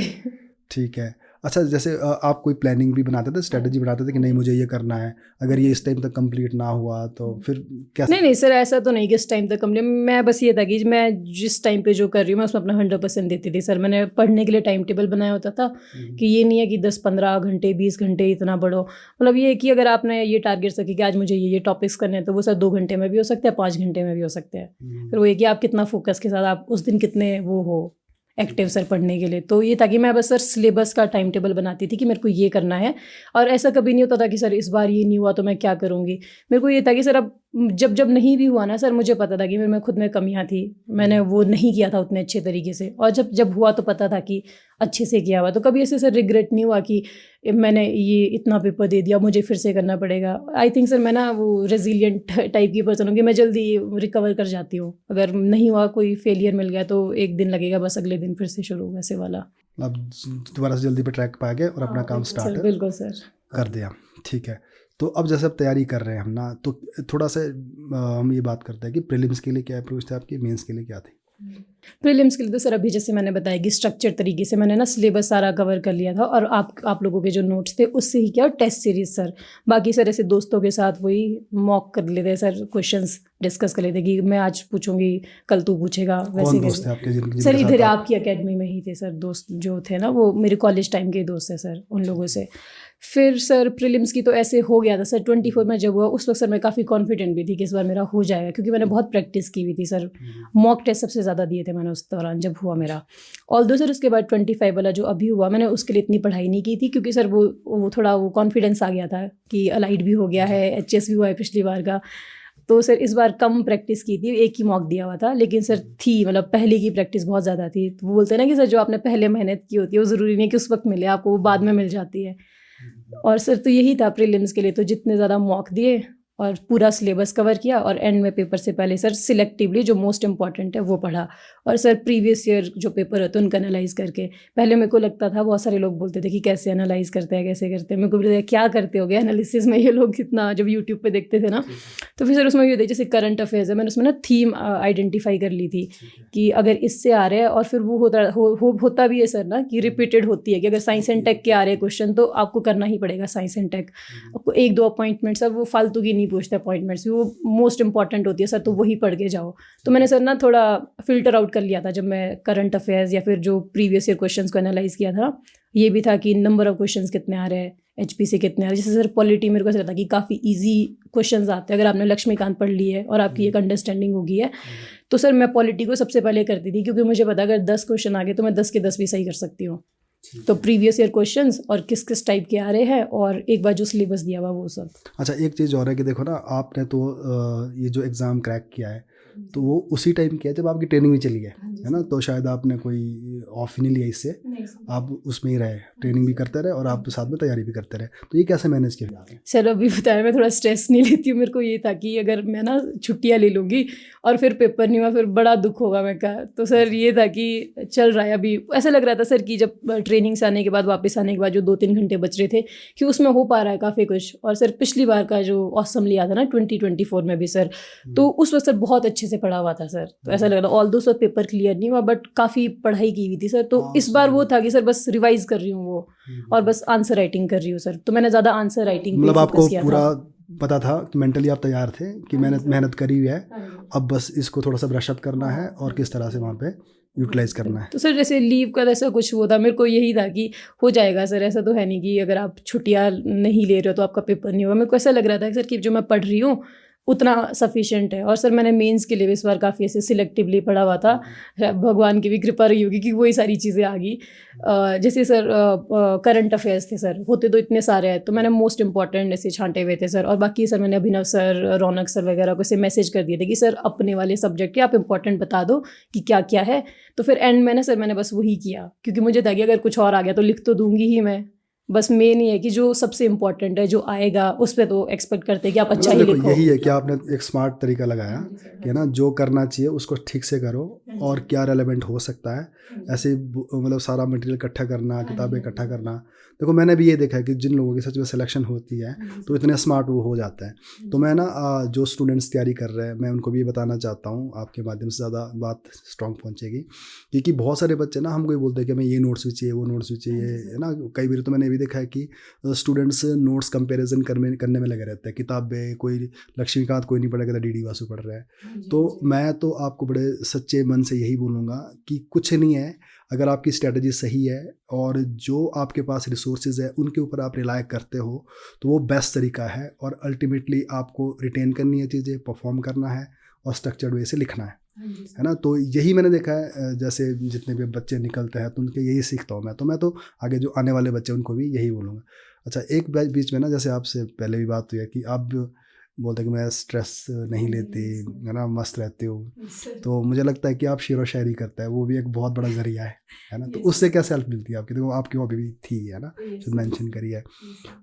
ठीक है, अच्छा, जैसे आप कोई प्लानिंग भी बनाते थे, स्ट्रेटजी बनाते थे कि नहीं मुझे ये करना है, अगर ये इस टाइम तक कंप्लीट ना हुआ तो फिर कैसे? नहीं सर, ऐसा तो नहीं कि इस टाइम तक कंप्लीट, मैं बस ये था कि मैं जिस टाइम पे जो कर रही हूँ मैं उसमें अपना 100% देती थी सर। मैंने पढ़ने के लिए टाइम टेबल बनाया होता था कि ये नहीं है कि 10-15 घंटे 20 घंटे इतना पढ़ो। मतलब ये है कि अगर आपने ये टारगेट रखी कि आज मुझे ये टॉपिक्स करने हैं तो वो सर 2 घंटे में भी हो सकते हैं, 5 घंटे में भी हो सकते हैं। फिर वो ये कि आप कितना फोकस के साथ आप उस दिन कितने वो हो एक्टिव सर पढ़ने के लिए। तो ये था कि मैं बस सर सिलेबस का टाइम टेबल बनाती थी कि मेरे को ये करना है, और ऐसा कभी नहीं होता था कि सर इस बार ये नहीं हुआ तो मैं क्या करूँगी। मेरे को ये था कि सर अब जब नहीं भी हुआ ना सर, मुझे पता था कि मेरे में खुद में कमियां थी, मैंने वो नहीं किया था उतने अच्छे तरीके से, और जब हुआ तो पता था कि अच्छे से किया हुआ। तो कभी ऐसे सर रिग्रेट नहीं हुआ कि मैंने ये इतना पेपर दे दिया मुझे फिर से करना पड़ेगा। आई थिंक सर मैं ना वो रेजिलिएंट टाइप की पर्सन हूँ कि मैं जल्दी रिकवर कर जाती हूँ। अगर नहीं हुआ, कोई फेलियर मिल गया तो एक दिन लगेगा, बस अगले दिन फिर से शुरू, वैसे वाला। अब दोबारा से जल्दी पे ट्रैक पा गए और अपना काम स्टार्ट बिल्कुल सर कर दिया। ठीक है, तो अब जैसे अब तैयारी कर रहे हैं हम ना, तो थोड़ा सा हम ये बात करते हैं कि प्रीलिम्स के लिए क्या अप्रोच था आपकी, मेंस के लिए क्या थी? प्रीलिम्स के लिए तो सर अभी जैसे मैंने बताया कि स्ट्रक्चर तरीके से मैंने ना सिलेबस सारा कवर कर लिया था, और आप लोगों के जो नोट्स थे उससे ही किया, और टेस्ट सीरीज सर। बाकी सर ऐसे दोस्तों के साथ वही मॉक कर लेते सर, क्वेश्चंस डिस्कस कर लेते कि मैं आज पूछूंगी कल तू पूछेगा, वैसे कौन दोस्त थे आपके जिनके सर साथ इधर आप- आपकी एकेडमी में ही थे सर दोस्त जो थे ना, वो मेरे कॉलेज टाइम के दोस्त हैं सर, उन लोगों से। फिर सर प्रीलिम्स की तो ऐसे हो गया था सर 24 में जब हुआ उस वक्त सर मैं काफ़ी कॉन्फिडेंट भी थी कि इस बार मेरा हो जाएगा, क्योंकि मैंने बहुत प्रैक्टिस की हुई थी सर। मॉक टेस्ट सबसे ज़्यादा दिए थे मैंने उस दौरान जब हुआ मेरा। ऑल्दो सर उसके बाद 25 वाला जो अभी हुआ, मैंने उसके लिए इतनी पढ़ाई नहीं की थी, क्योंकि सर वो थोड़ा वो कॉन्फिडेंस आ गया था कि अलाइड भी हो गया है, HS भी हुआ है पिछली बार का। तो सर इस बार कम प्रैक्टिस की थी, एक ही मॉक दिया हुआ था, लेकिन सर थी मतलब पहले की प्रैक्टिस बहुत ज़्यादा थी। तो वो बोलते हैं ना कि सर जो आपने पहले मेहनत की होती है वो ज़रूरी नहीं कि उस वक्त मिले आपको, वो बाद में मिल जाती है। और सर तो यही था प्रीलिम्स के लिए, तो जितने ज़्यादा मॉक दिए और पूरा सिलेबस कवर किया, और एंड में पेपर से पहले सर सिलेक्टिवली जो मोस्ट इंपॉर्टेंट है वो पढ़ा, और सर प्रीवियस ईयर जो पेपर होते हैं उनका एनालाइज करके। पहले मेरे को लगता था, बहुत सारे लोग बोलते थे कि कैसे एनालाइज करते हैं कैसे करते हैं, मेरे को बोलते थे क्या करते हो गया एनालिसिस में ये लोग, कितना जब यूट्यूब पे देखते थे ना। तो फिर सर उसमें ये जैसे करंट अफेयर्स है, मैंने उसमें ना थीम आइडेंटिफाई कर ली थी कि अगर इससे आ रहे हैं, और फिर वो होता भी है सर ना कि रिपीटेड होती है कि अगर साइंस एंड टेक के आ रहे हैं क्वेश्चन तो आपको करना ही पड़ेगा साइंस एंड टेक। आपको 1-2 अपॉइंटमेंट सर वो फालतू की नहीं पूछते अपॉइंटमेंट्स, वो मोस्ट इंपॉर्टेंट होती है सर, तो वही पढ़ के जाओ। तो मैंने सर ना थोड़ा फिल्टर आउट कर लिया था जब मैं करंट अफेयर्स या फिर जो प्रीवियस ईयर क्वेश्चंस को एनालाइज किया था। ये भी था कि नंबर ऑफ क्वेश्चंस कितने आ रहे हैं, HP से कितने आ रहे हैं। जैसे सर पॉलिटी मेरे को ऐसा लगता है कि काफ़ी ईजी क्वेश्चंस आते हैं, अगर आपने लक्ष्मीकांत पढ़ ली है और आपकी एक अंडरस्टैंडिंग होगी है तो सर मैं पॉलिटी को सबसे पहले करती थी, क्योंकि मुझे पता अगर 10 क्वेश्चन आ गए तो मैं 10 के 10 भी सही कर सकती हूँ। तो प्रीवियस ईयर क्वेश्चंस और किस किस टाइप के आ रहे हैं, और एक बार जो सिलेबस दिया हुआ वो सब। अच्छा, एक चीज़ और है कि देखो ना, आपने तो ये जो एग्ज़ाम क्रैक किया है तो वो उसी टाइम किया जब आपकी ट्रेनिंग में चली गई है ना, तो शायद आपने कोई ऑफ ही नहीं लिया इससे, आप उसमें ही रहे, ट्रेनिंग भी करते रहे और आप साथ में तैयारी भी करते रहे। तो ये कैसे मैनेज किया आपने? सर अभी बताया मैं थोड़ा स्ट्रेस नहीं लेती हूँ, मेरे को ये था कि अगर मैं ना छुट्टियाँ ले लूँगी और फिर पेपर नहीं हुआ फिर बड़ा दुख होगा मैं कहा। तो सर ये था कि चल रहा है अभी, ऐसा लग रहा था सर कि जब ट्रेनिंग से आने के बाद वापस आने के बाद जो 2-3 घंटे बच रहे थे कि उसमें हो पा रहा है काफ़ी कुछ। और सर पिछली बार का जो ऑसम लिया था ना 2024 में भी सर, तो उस वक्त सर बहुत अच्छे से पढ़ा हुआ था सर। तो ऐसा लग रहा था ऑल दो सर पेपर क्लियर नहीं हुआ बट काफ़ी पढ़ाई की हुई थी सर। तो इस बार वो था कि सर बस रिवाइज कर रही हूँ वो, और बस आंसर राइटिंग कर रही हूँ सर। तो मैंने ज़्यादा आंसर राइटिंग मतलब आपको पूरा पता था कि मेंटली आप तैयार थे कि मेहनत करी हुई है, अब बस इसको थोड़ा सा ब्रश अप करना है और किस तरह से वहाँ पे यूटिलाइज करना है। तो सर जैसे लीव का ऐसा कुछ वो था, मेरे को यही था कि हो जाएगा सर, ऐसा तो है नहीं कि अगर आप छुट्टियाँ नहीं ले रहे हो तो आपका पेपर नहीं होगा। मेरे को ऐसा लग रहा था सर कि जो मैं पढ़ रही हूँ उतना सफिशिएंट है। और सर मैंने मेंस के लिए भी इस बार काफ़ी ऐसे सिलेक्टिवली पढ़ा हुआ था, भगवान की भी कृपा रही होगी कि वही सारी चीज़ें आ गई। जैसे सर करंट अफेयर्स थे सर, होते तो इतने सारे हैं तो मैंने मोस्ट इंपॉर्टेंट ऐसे छांटे हुए थे सर। और बाकी सर मैंने अभिनव सर, रौनक सर वगैरह को ऐसे मैसेज कर दिए थे कि सर अपने वाले सब्जेक्ट के आप इंपॉर्टेंट बता दो कि क्या क्या है। तो फिर एंड में ना सर मैंने बस वही किया, क्योंकि मुझे था कि अगर कुछ और आ गया तो लिख तो दूंगी ही मैं, बस मेन ही है कि जो सबसे इम्पोर्टेंट है जो आएगा उस पर तो एक्सपेक्ट करते हैं कि आप अच्छा ही लिखो। यही है कि आपने एक स्मार्ट तरीका लगाया कि ना जो करना चाहिए उसको ठीक से करो और क्या रेलेवेंट हो सकता है, ऐसे मतलब सारा मटेरियल इकट्ठा करना, किताबें इकट्ठा करना। देखो मैंने भी ये देखा है कि जिन लोगों की सच में सिलेक्शन होती है तो इतने स्मार्ट वो हो जाते हैं। तो मैं ना जो स्टूडेंट्स तैयारी कर रहे हैं मैं उनको भी ये बताना चाहता हूँ, आपके माध्यम से ज़्यादा बात स्ट्रॉन्ग पहुँचेगी, क्योंकि बहुत सारे बच्चे ना हमको ये बोलते हैं कि हमें ये नोट्स भी चाहिए, वो नोट्स भी चाहिए, है ना। कई बार तो मैंने ये भी देखा है कि स्टूडेंट्स नोट्स कंपेरिजन करने में लगे रहते हैं, किताबें कोई लक्ष्मीकांत कोई नहीं पढ़ेगा तो डी वासु पढ़ रहा है। तो मैं तो आपको बड़े सच्चे मन से यही बोलूँगा कि कुछ नहीं है, अगर आपकी स्ट्रेटजी सही है और जो आपके पास रिसोर्सेज है उनके ऊपर आप रिलाय करते हो तो वो बेस्ट तरीका है। और अल्टीमेटली आपको रिटेन करनी है चीज़ें, परफॉर्म करना है और स्ट्रक्चर्ड वे से लिखना है ना। तो यही मैंने देखा है, जैसे जितने भी बच्चे निकलते हैं तो उनके यही सीखता हूँ मैं। तो आगे जो आने वाले बच्चे उनको भी यही बोलूँगा। अच्छा, एक बीच में ना जैसे आपसे पहले भी बात हुई है कि आप बोलते हैं कि मैं स्ट्रेस नहीं लेती, है ना, मस्त रहती हूँ। तो मुझे लगता है कि आप शेर व शायरी करते हैं, वो भी एक बहुत बड़ा जरिया है ना। तो उससे कैसे हेल्प मिलती है आपकी? देखो आपकी हॉबी भी थी, है ना, जो मेंशन करी है,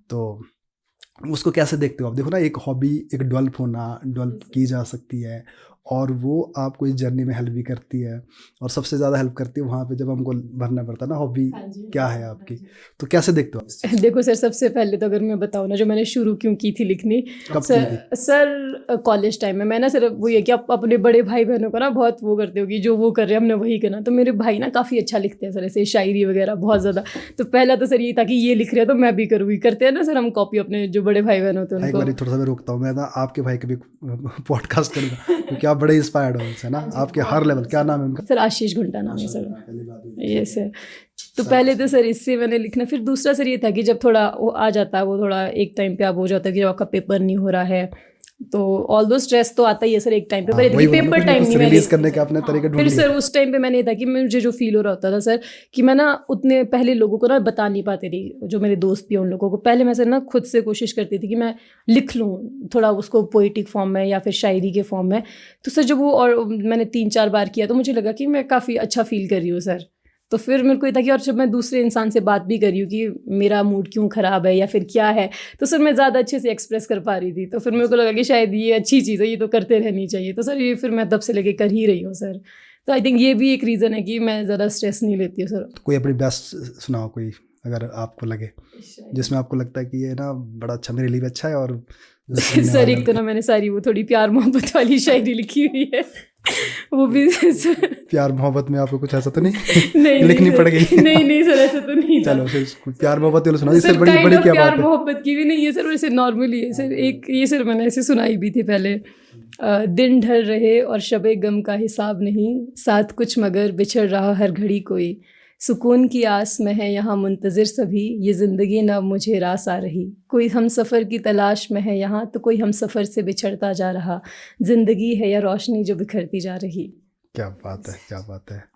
तो उसको कैसे देखते हो आप? देखो ना, एक हॉबी एक डेवलप की जा सकती है और वो आपको इस जर्नी में हेल्प भी करती है। और सबसे ज़्यादा हेल्प करती है वहाँ पे जब हमको भरना पड़ता है ना हॉबी क्या है आपकी। तो कैसे देखते हो आप? देखो सर, सबसे पहले तो अगर मैं बताऊँ ना, जो मैंने शुरू क्यों की थी लिखनी, कब की थी? सर कॉलेज टाइम में मैं ना, सर वो ये कि आप अपने बड़े भाई बहनों को ना बहुत वो करते हो कि जो वो कर रहे हैं हमने वही करना। तो मेरे भाई ना काफ़ी अच्छा लिखते हैं सर, ऐसे शायरी वगैरह बहुत ज़्यादा। तो पहला तो सर ये था कि ये लिख रहे हैं तो मैं भी करूँगी, करते हैं ना सर हम कॉपी अपने जो बड़े भाई बहन होते हैं एक उनको। बार थोड़ा सा मैं रोकता हूँ, मैं ना आपके भाई के भी पॉडकास्ट करूँगा क्योंकि आप बड़े इंस्पायर्ड हो उनसे ना, आपके हर लेवल। क्या नाम है उनका? सर आशीष घुंटा नाम है सर। ये सर, तो पहले तो सर इससे मैंने लिखना। फिर दूसरा सर ये था कि जब थोड़ा वो आ जाता है, वो थोड़ा एक टाइम पे आप हो जाता है कि जब आपका पेपर नहीं हो रहा है तो ऑल दो स्ट्रेस तो आता ही है सर एक टाइम पे, पर ये पेपर टाइम नहीं रिलीज करने के अपने तरीके ढूंढ फिर लिए। सर उस टाइम पे मैंने ये था कि मुझे जो फील हो रहा होता था सर कि मैं ना उतने पहले लोगों को ना बता नहीं पाती थी, जो मेरे दोस्त भी उन लोगों को। पहले मैं सर ना खुद से कोशिश करती थी कि मैं लिख लूँ थोड़ा उसको पोइटिक फॉर्म में या फिर शायरी के फॉर्म में। तो सर जब वो, और मैंने 3-4 बार किया तो मुझे लगा कि मैं काफ़ी अच्छा फील कर रही हूँ सर। तो फिर मेरे को ये था कि और जब मैं दूसरे इंसान से बात भी कर रही हूँ कि मेरा मूड क्यों ख़राब है या फिर क्या है, तो सर मैं ज़्यादा अच्छे से एक्सप्रेस कर पा रही थी। तो फिर मेरे को लगा कि शायद ये अच्छी चीज़ है, ये तो करते रहनी चाहिए। तो सर ये फिर मैं तब से लेके कर ही रही हूँ सर। तो आई थिंक ये भी एक रीज़न है कि मैं ज़्यादा स्ट्रेस नहीं लेती हूँ सर। तो कोई अपनी बेस्ट सुनाओ कोई, अगर आपको लगे जिसमें आपको लगता है कि ये ना बड़ा अच्छा, मेरे लिए भी अच्छा है। और सर एक तो ना मैंने सारी वो थोड़ी प्यार मोहब्बत वाली शायरी लिखी हुई है, वो भी प्यार मोहब्बत में आपको कुछ ऐसा तो नहीं नहीं लिखनी पड़ गई? नहीं सर, ऐसा तो नहीं था। चलो फिर प्यार मोहब्बत वाली सुनाओ, इससे सर बड़ी काइंड ऑफ क्या प्यार बात है? मोहब्बत की भी नहीं है सर, वैसे नॉर्मली है सर। एक ये सर मैंने ऐसे सुनाई भी थी पहले। दिन ढल रहे और शबे गम का हिसाब नहीं, साथ कुछ मगर बिछड़ रहा हर घड़ी कोई, सुकून की आस में है यहाँ मुंतज़िर सभी, ये ज़िंदगी ना मुझे रास आ रही, कोई हम सफ़र की तलाश में है यहाँ तो कोई हम सफ़र से बिछड़ता जा रहा, ज़िंदगी है या रोशनी जो बिखरती जा रही। क्या बात है, क्या बात है।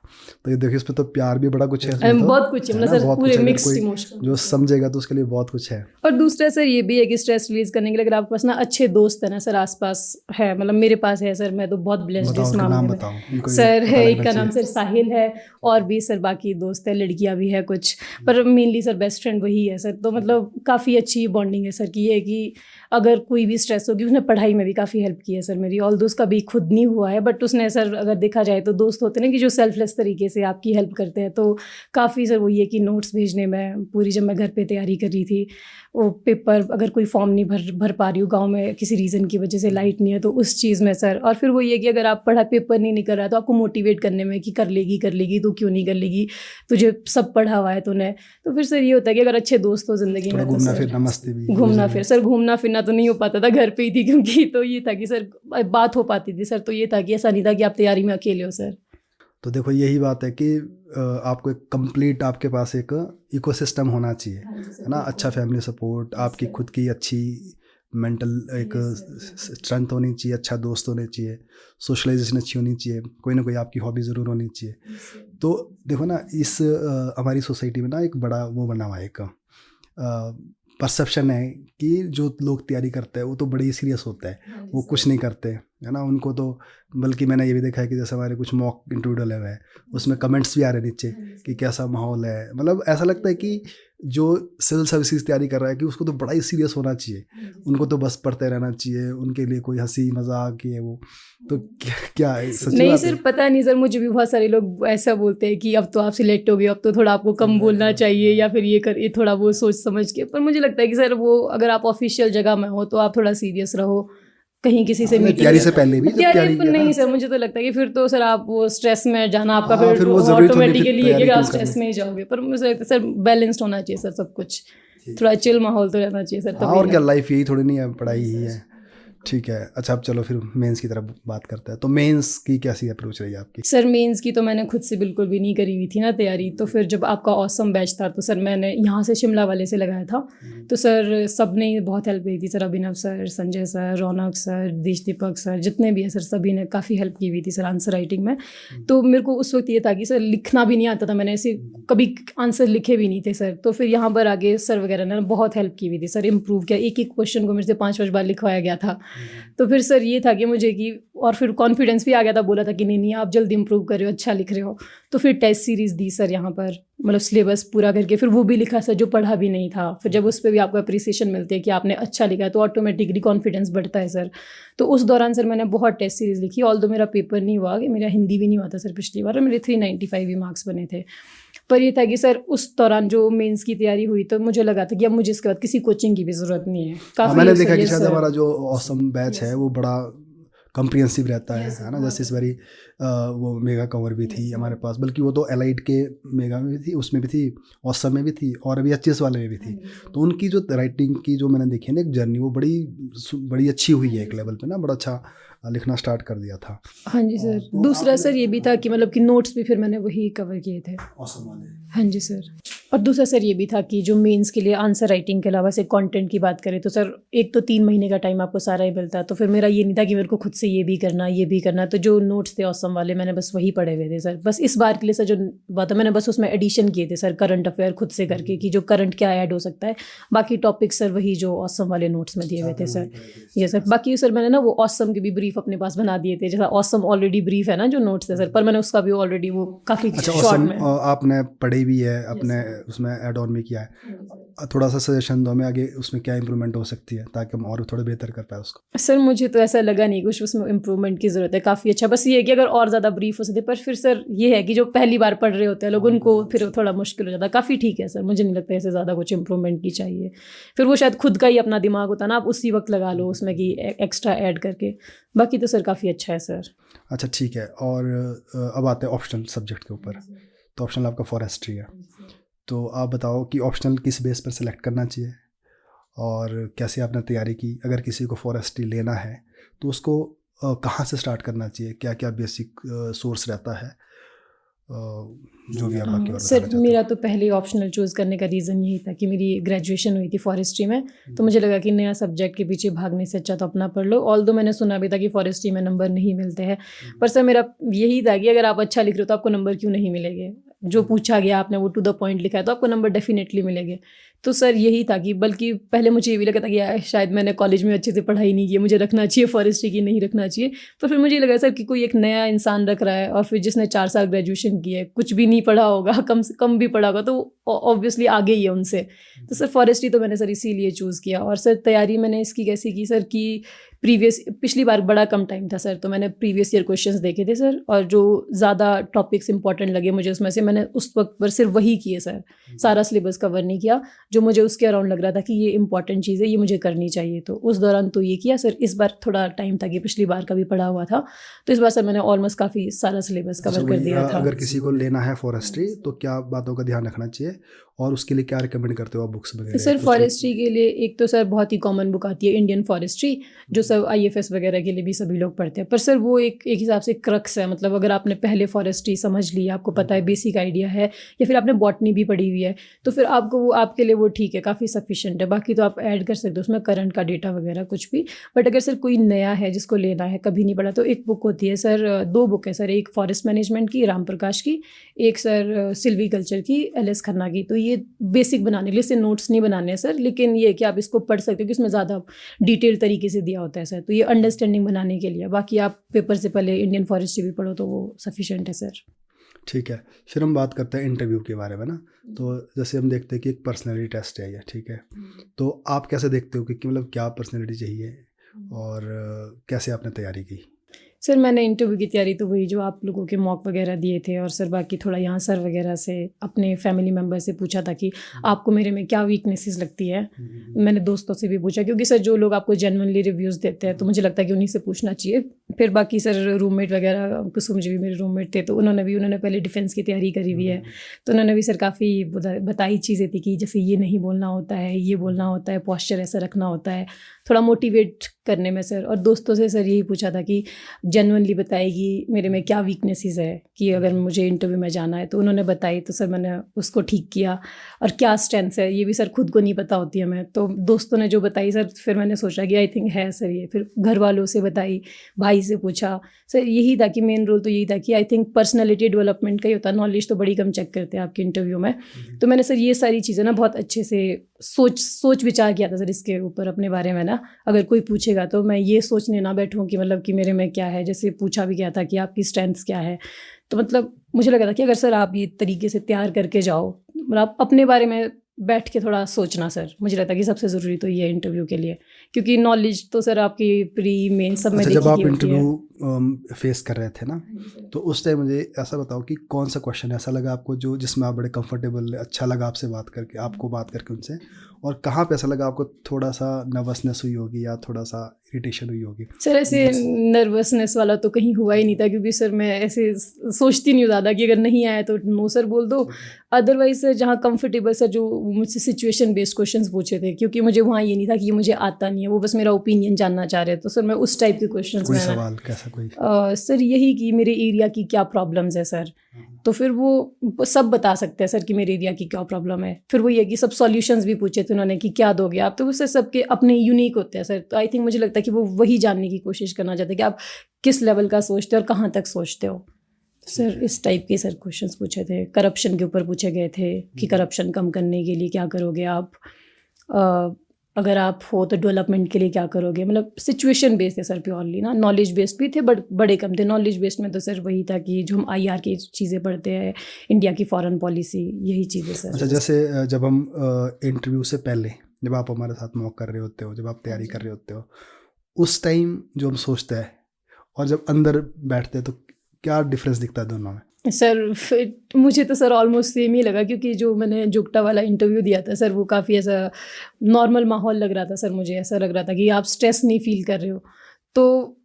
तो ये देखिए इसमें तो प्यार भी बड़ा कुछ है, इसमें तो बहुत कुछ है, मतलब सर पूरे मिक्स्ड इमोशन जो समझेगा तो उसके लिए बहुत कुछ है। और दूसरा सर ये भी है कि स्ट्रेस रिलीज करने के लिए अगर आपके पास ना अच्छे दोस्त है ना सर आसपास है, मतलब मेरे पास है सर, मैं तो बहुत ब्लेस्ड इस मामले में सर है। एक का नाम सर साहिल है और भी सर बाकी दोस्त है, लड़कियां भी है कुछ, पर मेनली सर बेस्ट फ्रेंड वही है सर। तो मतलब काफ़ी अच्छी बॉन्डिंग है सर की, ये कि अगर कोई भी स्ट्रेस होगी, उसने पढ़ाई में भी काफ़ी हेल्प की है सर मेरी। ऑल दो उसका भी खुद नहीं हुआ है, बट उसने सर अगर देखा जाए तो दोस्त होते हैं ना कि जो सेल्फलेस तरीके से आपकी हेल्प करते हैं, तो काफ़ी सर वो ये कि नोट्स भेजने में पूरी, जब मैं घर पे तैयारी कर रही थी, वो पेपर अगर कोई फॉर्म नहीं भर पा रही हूँ गांव में किसी रीज़न की वजह से, लाइट नहीं है, तो उस चीज़ में सर। और फिर वो ये कि अगर आप पेपर नहीं निकल रहा तो आपको मोटिवेट करने में कि कर लेगी तो क्यों नहीं कर लेगी, तुझे सब पढ़ा हुआ है तूने। तो फिर सर ये होता है कि अगर अच्छे दोस्त हो ज़िंदगी में, घूमना फिरना मस्ती भी, घूमना फिरना तो नहीं हो पाता था, घर पे ही थी क्योंकि। तो ये था कि सर बात हो पाती थी सर, तो ये था कि ऐसा नहीं था कि आप तैयारी में अकेले हो सर। तो देखो यही बात है कि आपको एक कंप्लीट, आपके पास एक इकोसिस्टम होना चाहिए, है ना। अच्छा फैमिली सपोर्ट, आपकी खुद की अच्छी मेंटल एक स्ट्रेंथ होनी चाहिए, अच्छा दोस्त होने चाहिए, सोशलाइजेशन अच्छी होनी चाहिए, कोई ना कोई आपकी हॉबी ज़रूर होनी चाहिए। तो देखो ना, इस हमारी सोसाइटी में ना एक बड़ा वो बना हुआ है, एक परसेप्शन है कि जो लोग तैयारी करते हैं वो तो बड़े ही सीरियस होते हैं, वो कुछ नहीं करते, है ना, उनको तो बल्कि मैंने ये भी देखा है कि जैसे हमारे कुछ मॉक इंटरव्यू डले हुए हैं उसमें कमेंट्स भी आ रहे हैं नीचे कि कैसा माहौल है, मतलब ऐसा लगता है कि जो सिविल सर्विसेज तैयारी कर रहा है कि उसको तो बड़ा ही सीरियस होना चाहिए, उनको तो बस पढ़ते रहना चाहिए, उनके लिए कोई हंसी मजाक ये वो, तो क्या है सच्ची नहीं बात सर, है? पता नहीं सर, मुझे भी बहुत सारे लोग ऐसा बोलते हैं कि अब तो आप सिलेक्ट हो गए, अब तो थोड़ा आपको कम बोलना चाहिए या फिर ये थोड़ा वो सोच समझ के। पर मुझे लगता है कि सर वो अगर आप ऑफिशियल जगह में हो तो आप थोड़ा सीरियस रहो, कहीं किसी से मीटिंग तैयारी से पहले भी जब तैयारी किया नहीं ना, सर, मुझे तो लगता है कि फिर तो सर आप वो स्ट्रेस में जाना आपका हाँ, फिर फिर वो जरूरी थोड़ी फिर ऑटोमेटिकली है कि तैयारी आप क्यों स्ट्रेस करनी। में ही जाओगे। पर मुझे लगता है सर बैलेंस्ड होना चाहिए सर सब कुछ, थोड़ा चिल माहौल तो रहना चाहिए सर, हाँ, तभी और क्या, ना। लाइफ यही थोड़ी नहीं है, पढ़ाई ही है। ठीक है, अच्छा अब चलो फिर मेंस की तरफ बात करते हैं। तो मेंस की कैसी अप्रोच रही आपकी? सर मेंस की तो मैंने खुद से बिल्कुल भी नहीं करी हुई थी ना तैयारी, तो फिर जब आपका ऑसम बैच था तो सर मैंने यहाँ से शिमला वाले से लगाया था, तो सर सब ने बहुत हेल्प की थी सर, अभिनव सर, संजय सर, रौनक सर, देश दीपक सर, जितने भी है सर सभी ने काफ़ी हेल्प की हुई थी सर आंसर राइटिंग में। तो मेरे को उस वक्त ये था कि सर लिखना भी नहीं आता था, मैंने ऐसे कभी आंसर लिखे भी नहीं थे सर, तो फिर यहाँ पर आगे सर वगैरह ने बहुत हेल्प की हुई थी सर, इम्प्रूव किया, एक एक क्वेश्चन को मेरे से 5-5 बार लिखवाया गया था। तो फिर सर ये था कि मुझे कि और फिर कॉन्फिडेंस भी आ गया था, बोला था कि नहीं नहीं आप जल्दी इंप्रूव कर रहे हो, अच्छा लिख रहे हो। तो फिर टेस्ट सीरीज़ दी सर यहाँ पर, मतलब सिलेबस पूरा करके, फिर वो भी लिखा सर जो पढ़ा भी नहीं था, फिर जब उस पर भी आपको अप्रिसिएशन मिलती है कि आपने अच्छा लिखा है तो ऑटोमेटिकली कॉन्फिडेंस बढ़ता है सर। तो उस दौरान सर मैंने बहुत टेस्ट सीरीज़ लिखी, ऑल्दो मेरा पेपर नहीं हुआ, मेरा हिंदी भी नहीं हुआ था सर पिछली बार, और मेरे 395 ही मार्क्स बने थे। पर ये था कि सर उस दौरान जो मेंस की तैयारी हुई तो मुझे लगा था कि अब मुझे इसके बाद किसी कोचिंग की भी ज़रूरत नहीं है। हाँ, मैंने देखा कि yes, शायद sir. हमारा जो ऑसम बैच है वो बड़ा कम्प्रिहेंसिव रहता है ना, जैसे इस बारी वो मेगा कवर भी थी हमारे पास, बल्कि वो तो एलाइड के मेगा में भी थी, उसमें भी थी, ऑसम में भी थी, और अभी एचएस वाले में भी थी। तो उनकी जो राइटिंग की जो मैंने देखी है ना एक जर्नी, वो बड़ी अच्छी हुई है, एक लेवल पे ना बड़ा अच्छा लिखना स्टार्ट कर दिया था। हाँ जी सर। दूसरा सर ये भी था कि मतलब कि नोट्स भी फिर मैंने वही कवर किए थे। ऑसम वाले। हाँ जी सर। और दूसरा सर ये भी था कि जो मेंस के लिए आंसर राइटिंग के अलावा से कंटेंट की बात करें तो सर एक तो 3 महीने का टाइम आपको सारा ही मिलता है, तो फिर मेरा ये नहीं था कि मेरे को खुद से ये भी करना, तो जो नोट्स थे ऑसम वाले मैंने बस वही पढ़े हुए थे सर। बस इस बार के लिए सर जो बात है मैंने बस उसमें एडिशन किए थे सर, करंट अफेयर खुद से करके कि जो करंट क्या ऐड हो सकता है, बाकी टॉपिक सर वही जो ऑसम वाले नोट्स में दिए हुए थे सर। ये सर बाकी सर मैंने ना वो ऑसम के भी ब्रीफ अपने पास बना दिए थे, जैसा ऑसम ऑलरेडी ब्रीफ है ना जो नोट्स थे सर, पर मैंने उसका भी ऑलरेडी वो काफ़ी अच्छा, शॉर्ट ऑसम में। आपने पढ़ी भी है, अपने उसमें ऐड ऑन भी किया है, थोड़ा सा सजेशन दो हमें आगे उसमें क्या इंप्रूवमेंट हो सकती है ताकि हम और थोड़ा बेहतर कर पाए उसको। सर मुझे तो ऐसा लगा नहीं कुछ उसमें इम्प्रूवमेंट की ज़रूरत है, काफ़ी अच्छा, बस ये है कि अगर और ज़्यादा ब्रीफ हो सकते, पर फिर सर ये है कि जो पहली बार पढ़ रहे होते हैं लोग उनको फिर थोड़ा मुश्किल हो जाता है। काफ़ी ठीक है सर, मुझे नहीं लगता ऐसे ज़्यादा कुछ इम्प्रूवमेंट की चाहिए, फिर वो शायद खुद का ही अपना दिमाग होता है ना, आप उसी वक्त लगा लो उसमें कि एक्स्ट्रा ऐड करके, बाकी तो सर काफ़ी अच्छा है सर। अच्छा ठीक है, और अब आते हैं ऑप्शनल सब्जेक्ट के ऊपर। तो ऑप्शनल आपका फॉरेस्ट्री है, तो आप बताओ कि ऑप्शनल किस बेस पर सेलेक्ट करना चाहिए और कैसे आपने तैयारी की? अगर किसी को फॉरेस्ट्री लेना है तो उसको कहाँ से स्टार्ट करना चाहिए, क्या क्या बेसिक सोर्स रहता है, जो भी आप बाकी और बताना सर चाहते मेरा तो पहले ऑप्शनल चूज़ करने का रीज़न यही था कि मेरी ग्रेजुएशन हुई थी फॉरेस्ट्री में, तो मुझे लगा कि नया सब्जेक्ट के पीछे भागने से अच्छा तो अपना पढ़ लो। ऑल्दो मैंने सुना भी था कि फॉरेस्ट्री में नंबर नहीं मिलते हैं, पर सर मेरा यही था कि अगर आप अच्छा लिख रहे हो तो आपको नंबर क्यों नहीं मिलेंगे, जो पूछा गया आपने वो टू द पॉइंट लिखा है तो आपको नंबर डेफिनेटली मिलेंगे। तो सर यही था कि बल्कि पहले मुझे ये भी लगा था कि यार शायद मैंने कॉलेज में अच्छे से पढ़ाई नहीं की, मुझे रखना चाहिए फॉरेस्ट्री की, नहीं रखना चाहिए। तो फिर मुझे लगा सर कि कोई एक नया इंसान रख रहा है और फिर जिसने 4 साल ग्रेजुएशन की है, कुछ भी नहीं पढ़ा होगा, कम से कम भी पढ़ा होगा, तो ऑब्वियसली आगे ही है उनसे, तो सर फॉरेस्ट्री तो मैंने सर इसीलिए चूज़ किया। और सर तैयारी मैंने इसकी कैसी की सर कि पिछली बार बड़ा कम टाइम था सर, तो मैंने प्रीवियस ईयर क्वेश्चंस देखे थे सर, और जो ज़्यादा टॉपिक्स इंपॉर्टेंट लगे मुझे उसमें से मैंने उस वक्त पर सिर्फ वही किए सर, सारा सिलेबस कवर नहीं किया, जो मुझे उसके अराउंड लग रहा था कि ये इंपॉर्टेंट चीज़ है, ये मुझे करनी चाहिए, तो उस दौरान तो ये किया सर। इस बार थोड़ा टाइम था कि पिछली बार का भी पढ़ा हुआ था, तो इस बार सर मैंने ऑलमोस्ट काफ़ी सारा सिलेबस कवर कर दिया था। अगर किसी को लेना है फॉरेस्ट्री तो क्या बातों का ध्यान रखना चाहिए और उसके लिए क्या रिकमेंड करते हो आप बुक्स वगैरह? सर फॉरेस्ट्री के लिए एक तो सर बहुत ही कॉमन बुक आती है इंडियन फॉरेस्ट्री, जो सब IFS वगैरह के लिए भी सभी लोग पढ़ते हैं, पर सर वो एक हिसाब से क्रक्स है, मतलब अगर आपने पहले फॉरेस्ट्री समझ ली, आपको पता है बेसिक आइडिया है, या फिर आपने बॉटनी भी पढ़ी हुई है, तो फिर आपको वो आपके लिए वो ठीक है, काफ़ी सफिशिएंट है। बाकी तो आप ऐड कर सकते हो उसमें करंट का डेटा वगैरह कुछ भी। बट अगर सर कोई नया है जिसको लेना है, कभी नहीं पढ़ा, तो एक बुक होती है सर, 2 बुक है सर, एक फॉरेस्ट मैनेजमेंट की राम प्रकाश की, एक सर सिल्वी कल्चर की एल.एस. खन्ना की। तो ये बेसिक बनाने के लिए, इससे नोट्स नहीं बनाने हैं सर, लेकिन ये कि आप इसको पढ़ सकते हो क्योंकि इसमें ज़्यादा डिटेल तरीके से दिया होता है सर। तो ये अंडरस्टैंडिंग बनाने के लिए। बाकी आप पेपर से पहले इंडियन फॉरेस्ट्री भी पढ़ो तो वो सफिशिएंट है सर। ठीक है, फिर हम बात करते हैं इंटरव्यू के बारे में ना। तो जैसे हम देखते हैं कि एक पर्सनैलिटी टेस्ट है ये, ठीक है, तो आप कैसे देखते हो कि मतलब क्या पर्सनैलिटी चाहिए और कैसे आपने तैयारी की? सर मैंने इंटरव्यू की तैयारी तो वही जो आप लोगों के मॉक वगैरह दिए थे, और सर बाकी थोड़ा यहाँ सर वगैरह से, अपने फैमिली मेम्बर से पूछा था कि आपको मेरे में क्या वीकनेसेस लगती है। मैंने दोस्तों से भी पूछा क्योंकि सर जो लोग आपको जेन्युइनली रिव्यूज़ देते हैं तो मुझे लगता है कि उन्हीं से पूछना चाहिए। फिर बाकी सर रूममेट वगैरह, कुसुम जी भी मेरे रूममेट थे, तो उन्होंने पहले डिफेंस की तैयारी करी हुई है, तो उन्होंने भी सर काफ़ी बताई चीज़ें थी कि जैसे ये नहीं बोलना होता है, ये बोलना होता है, पॉस्चर ऐसा रखना होता है, थोड़ा मोटिवेट करने में सर। और दोस्तों से सर यही पूछा था कि जेन्युइनली बताएगी मेरे में क्या वीकनेसेस है कि अगर मुझे इंटरव्यू में जाना है, तो उन्होंने बताई, तो सर मैंने उसको ठीक किया। और क्या स्ट्रेंथ्स है ये भी सर खुद को नहीं पता होती है मैं, तो दोस्तों ने जो बताई सर, फिर मैंने सोचा कि आई थिंक है सर ये। फिर घर वालों से बताई, भाई से पूछा सर, यही था कि मेन रोल तो यही था कि आई थिंक पर्सनैलिटी डेवलपमेंट का ही होता है, नॉलेज तो बड़ी कम चेक करते हैं आपके इंटरव्यू में। तो मैंने सर ये सारी चीज़ें ना बहुत अच्छे से सोच विचार किया था सर इसके ऊपर अपने बारे में ना। अगर कोई पूछेगा तो मैं ये सोचने ना बैठूं कि मतलब कि मेरे में क्या है। जैसे पूछा भी गया था कि आपकी स्ट्रेंथ्स क्या है, तो मतलब मुझे लगा था कि अगर सर आप ये तरीके से तैयार करके जाओ, मतलब आप अपने बारे में बैठ के थोड़ा सोचना सर, मुझे लगता है कि सबसे ज़रूरी तो ये है इंटरव्यू के लिए, क्योंकि नॉलेज तो सर आपकी प्री मेन सब में अच्छा, जब आप देखी होती है। इंटरव्यू फेस कर रहे थे ना, तो उस टाइम मुझे ऐसा बताओ कि कौन सा क्वेश्चन ऐसा लगा आपको जो जिसमें आप बड़े कंफर्टेबल, अच्छा लगा आपसे बात करके, आपको बात करके उनसे, और कहाँ पे ऐसा लगा आपको थोड़ा सा नर्वसनेस हुई होगी या थोड़ा सा इरिटेशन हुई होगी? सर ऐसे नर्वसनेस वाला तो कहीं हुआ ही नहीं था, क्योंकि सर मैं ऐसे सोचती नहीं ज़्यादा कि अगर नहीं आया तो नो सर बोल दो। अदरवाइज सर जहाँ कंफर्टेबल सर जो मुझसे सिचुएशन बेस्ड क्वेश्चंस पूछे थे, क्योंकि मुझे वहाँ ये नहीं था कि ये मुझे आता नहीं है, वो बस मेरा ओपिनियन जानना चाह रहे थे, तो सर मैं उस टाइप के क्वेश्चंस कोई में सवाल कैसा कोई? सर यही कि मेरे एरिया की क्या प्रॉब्लम्स है सर, तो फिर वो सब बता सकते हैं सर कि मेरे एरिया की क्या प्रॉब्लम है। फिर वो ये कि सब सॉल्यूशंस भी पूछे थे उन्होंने कि क्या दोगे आप, तो उससे सबके अपने यूनिक होते हैं सर। तो आई थिंक मुझे लगता है कि वो वही जानने की कोशिश करना चाहते हैं कि आप किस लेवल का सोचते हो और कहाँ तक सोचते हो। सर इस टाइप के सर क्वेश्चंस पूछे थे। करप्शन के ऊपर पूछे गए थे कि करप्शन कम करने के लिए क्या करोगे आप, अगर आप हो तो डेवलपमेंट के लिए क्या करोगे। मतलब सिचुएशन बेस्ड है सर प्योरली ना, नॉलेज बेस्ड भी थे बट बड़े कम थे। नॉलेज बेस्ड में तो सर वही था कि जो हम IR की चीज़ें पढ़ते हैं, इंडिया की फॉरेन पॉलिसी, यही चीज़ें सर। अच्छा, जैसे जब हम इंटरव्यू से पहले, जब आप हमारे साथ मॉक कर रहे होते हो, जब आप तैयारी कर रहे होते हो, उस टाइम जो हम सोचते हैं और जब अंदर बैठते हैं, तो क्या डिफरेंस दिखता है दोनों में? सर फिर मुझे तो सर ऑलमोस्ट सेम ही लगा, क्योंकि जो मैंने जुगटा वाला इंटरव्यू दिया था सर, वो काफ़ी ऐसा नॉर्मल माहौल लग रहा था सर। मुझे ऐसा लग रहा था कि आप स्ट्रेस नहीं फील कर रहे हो, तो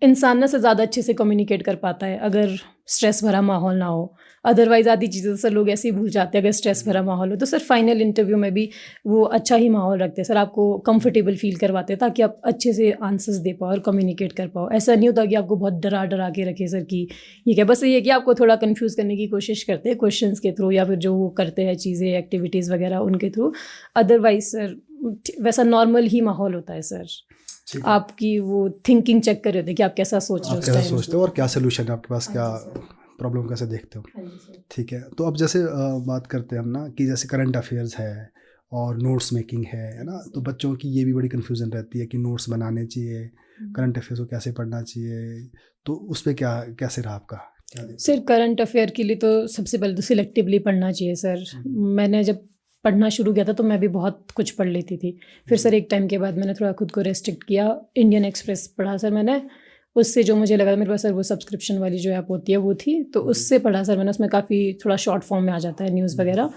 इंसान ना से ज़्यादा अच्छे से कम्युनिकेट कर पाता है अगर स्ट्रेस भरा माहौल ना हो। अदरवाइज़ आधी चीज़ें तो सर लोग ऐसे ही भूल जाते हैं अगर स्ट्रेस भरा माहौल हो। तो सर फाइनल इंटरव्यू में भी वो अच्छा ही माहौल रखते हैं सर, आपको कंफर्टेबल फील करवाते हैं ताकि आप अच्छे से आंसर्स दे पाओ और कम्युनिकेट कर पाओ। ऐसा नहीं होता कि आपको बहुत डरा के रखे सर कि ये क्या, बस ये है कि आपको थोड़ा कन्फ्यूज़ करने की कोशिश करते हैं क्वेश्चंस के थ्रू या फिर जो वो करते हैं चीज़ें, एक्टिविटीज़ वगैरह उनके थ्रू। अदरवाइज सर वैसा नॉर्मल ही माहौल होता है सर। आपकी वो थिंकिंग चेक कर रहे होते कि आप कैसा सोच रहे हो, आप कैसा सोचते हो और क्या सोल्यूशन है आपके पास, क्या प्रॉब्लम कैसे देखते हो। ठीक है, तो अब जैसे बात करते हैं हम ना कि जैसे करंट अफेयर्स है और नोट्स मेकिंग है ना, तो बच्चों की ये भी बड़ी कन्फ्यूज़न रहती है कि नोट्स बनाने चाहिए, करंट अफेयर्स को कैसे पढ़ना चाहिए, तो उस पर क्या कैसे रहा आपका? सर करंट अफेयर के लिए तो सबसे पहले तो सिलेक्टिवली पढ़ना चाहिए सर। मैंने जब पढ़ना शुरू किया था तो मैं भी बहुत कुछ पढ़ लेती थी, फिर सर एक टाइम के बाद मैंने थोड़ा खुद को रेस्ट्रिक्ट किया। इंडियन एक्सप्रेस पढ़ा सर मैंने, उससे जो मुझे लगा, मेरे पास सर वो सब्सक्रिप्शन वाली जो ऐप होती है वो थी, तो उससे पढ़ा सर मैंने। उसमें काफ़ी थोड़ा शॉर्ट फॉर्म में आ जाता है न्यूज़ वगैरह।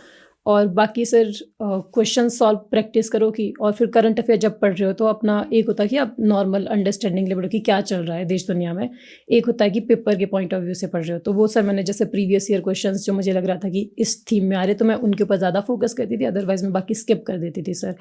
और बाकी सर क्वेश्चन सॉल्व प्रैक्टिस करो कि, और फिर करंट अफेयर जब पढ़ रहे हो तो अपना एक होता है कि आप नॉर्मल अंडरस्टैंडिंग ले पढ़ो कि क्या चल रहा है देश दुनिया में, एक होता है कि पेपर के पॉइंट ऑफ व्यू से पढ़ रहे हो। तो वो सर मैंने जैसे प्रीवियस ईयर क्वेश्चंस जो मुझे लग रहा था कि इस थीम में आ रहे, तो मैं उनके ऊपर ज़्यादा फोकस करती थी, अदरवाइज मैं बाकी स्किप कर देती थी सर।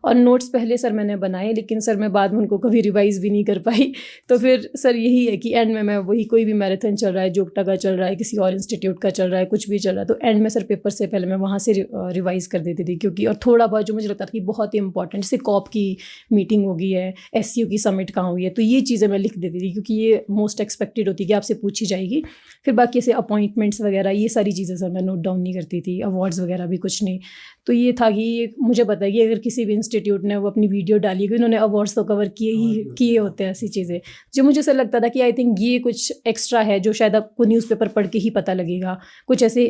और नोट्स पहले सर मैंने बनाए, लेकिन सर मैं बाद में उनको कभी रिवाइज़ भी नहीं कर पाई। तो फिर सर यही है कि एंड में मैं वही, कोई भी मैराथन चल रहा है, जोगटा का चल रहा है, किसी और इंस्टीट्यूट का चल रहा है, कुछ भी चल रहा है, तो एंड में सर पेपर से पहले मैं वहाँ से रिवाइज़ कर देती थी, क्योंकि और थोड़ा बहुत जो मुझे लगता था कि बहुत ही इंपॉर्टेंट, जैसे कॉप की मीटिंग हो गई है, SCO की समिट कहाँ हुई है, तो ये चीज़ें मैं लिख देती थी क्योंकि ये मोस्ट एक्सपेक्टेड होती है कि आपसे पूछी जाएगी। फिर बाकी ऐसे अपॉइंटमेंट्स वगैरह ये सारी चीज़ें सर मैं नोट डाउन नहीं करती थी, अवार्ड्स वगैरह भी कुछ नहीं। तो ये था कि मुझे पता है कि अगर किसी भी इंस्टीट्यूट ने वो अपनी वीडियो डाली है, उन्होंने अवार्ड्स तो कवर किए होते हैं, ऐसी चीज़ें जो मुझे ऐसा लगता था कि आई थिंक ये कुछ एक्स्ट्रा है जो शायद आपको न्यूज़पेपर पढ़ के ही पता लगेगा। कुछ ऐसे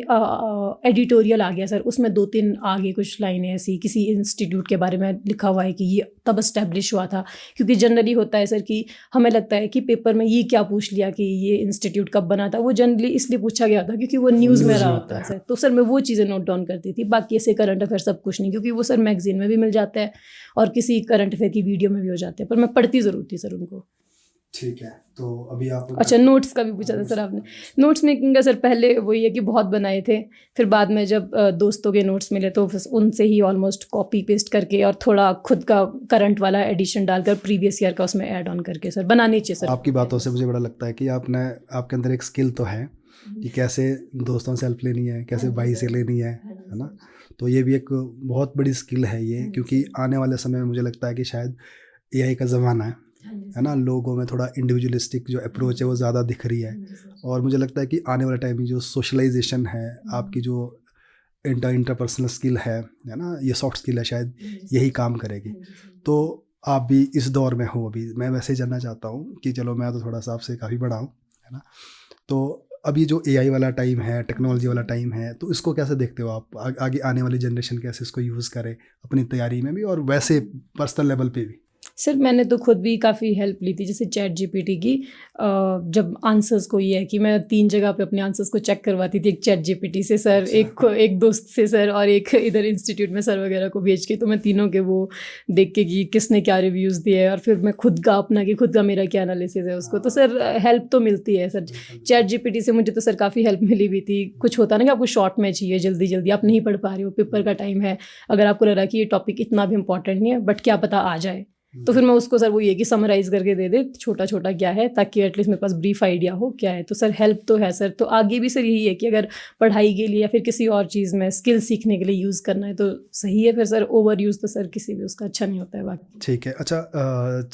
एडिटोरियल आ गया सर, उसमें 2-3 आगे कुछ लाइनें ऐसी किसी इंस्टीट्यूट के बारे में लिखा हुआ है कि ये तब इस्टेब्लिश हुआ था, क्योंकि जनरली होता है सर कि हमें लगता है कि पेपर में ये क्या पूछ लिया कि ये इंस्टीट्यूट कब बना था, वो जनरली इसलिए पूछा गया था क्योंकि वो न्यूज़ में रहा होता है सर। तो सर मैं वो चीज़ें नोट डाउन करती थी, बाकी ऐसे करंट अफेयर सब कुछ नहीं, क्योंकि वो सर मैगजीन में भी मिल जाता है और किसी करंट अफेयर की वीडियो में भी हो जाते हैं, पर मैं पढ़ती ज़रूर थी सर उनको। ठीक है, तो अभी आप अच्छा, नोट्स का भी पूछा था सर आपने। नोट्स मेकिंग का सर पहले वही है कि बहुत बनाए थे, फिर बाद में जब दोस्तों के नोट्स मिले तो उनसे ही ऑलमोस्ट कॉपी पेस्ट करके और थोड़ा खुद का करंट वाला एडिशन डालकर प्रीवियस ईयर का उसमें ऐड ऑन करके सर बनानी चाहिए सर। आपकी बातों से मुझे बड़ा लगता है कि आपके अंदर एक स्किल तो है कि कैसे दोस्तों से हेल्प लेनी है, कैसे भाई से लेनी है ना। तो ये भी एक बहुत बड़ी स्किल है ये, क्योंकि आने वाले समय में मुझे लगता है कि शायद AI का ज़माना है ना, लोगों में थोड़ा इंडिविजुअलिस्टिक जो अप्रोच है वो ज़्यादा दिख रही है। और मुझे लगता है कि आने वाले टाइम में जो सोशलाइजेशन है, आपकी जो इंटरपर्सनल स्किल है ना, ये सॉफ्ट स्किल है, शायद यही काम करेगी। तो आप भी इस दौर में हो अभी। मैं वैसे ही जानना चाहता हूँ कि चलो मैं तो थोड़ा सा आपसे काफ़ी बड़ा हूँ, है ना। तो अभी जो AI वाला टाइम है, टेक्नोलॉजी वाला टाइम है, तो इसको कैसे देखते हो आप? आगे आने वाली जनरेशन कैसे इसको यूज़ करे अपनी तैयारी में भी और वैसे पर्सनल लेवल पे भी? सर मैंने तो खुद भी काफ़ी हेल्प ली थी, जैसे चैट GPT की। जब आंसर्स को ये है कि मैं 3 जगह पे अपने आंसर्स को चेक करवाती थी, एक चैट GPT से सर, एक दोस्त से सर, और एक इधर इंस्टीट्यूट में सर वगैरह को भेज के, तो मैं तीनों के वो देख के कि किसने क्या रिव्यूज़ दिए, और फिर मैं खुद का मेरा क्या एनालिसिस है उसको। तो सर हेल्प तो मिलती है सर। चैट GPT से मुझे तो सर काफ़ी हेल्प मिली भी थी। कुछ होता ना कि आपको शॉर्ट में चाहिए, जल्दी जल्दी आप नहीं पढ़ पा रहे हो, पेपर का टाइम है, अगर आपको लग रहा है कि ये टॉपिक इतना भी इंपॉर्टेंट नहीं है बट क्या पता आ जाए, तो फिर मैं उसको सर वो ये कि समराइज़ करके दे दे छोटा छोटा क्या है, ताकि एटलीस्ट मेरे पास ब्रीफ आइडिया हो क्या है। तो सर हेल्प तो है सर। तो आगे भी सर यही है कि अगर पढ़ाई के लिए या फिर किसी और चीज़ में स्किल सीखने के लिए यूज़ करना है तो सही है, फिर सर ओवर यूज़ तो सर किसी भी उसका अच्छा नहीं होता है। बाकी ठीक है। अच्छा,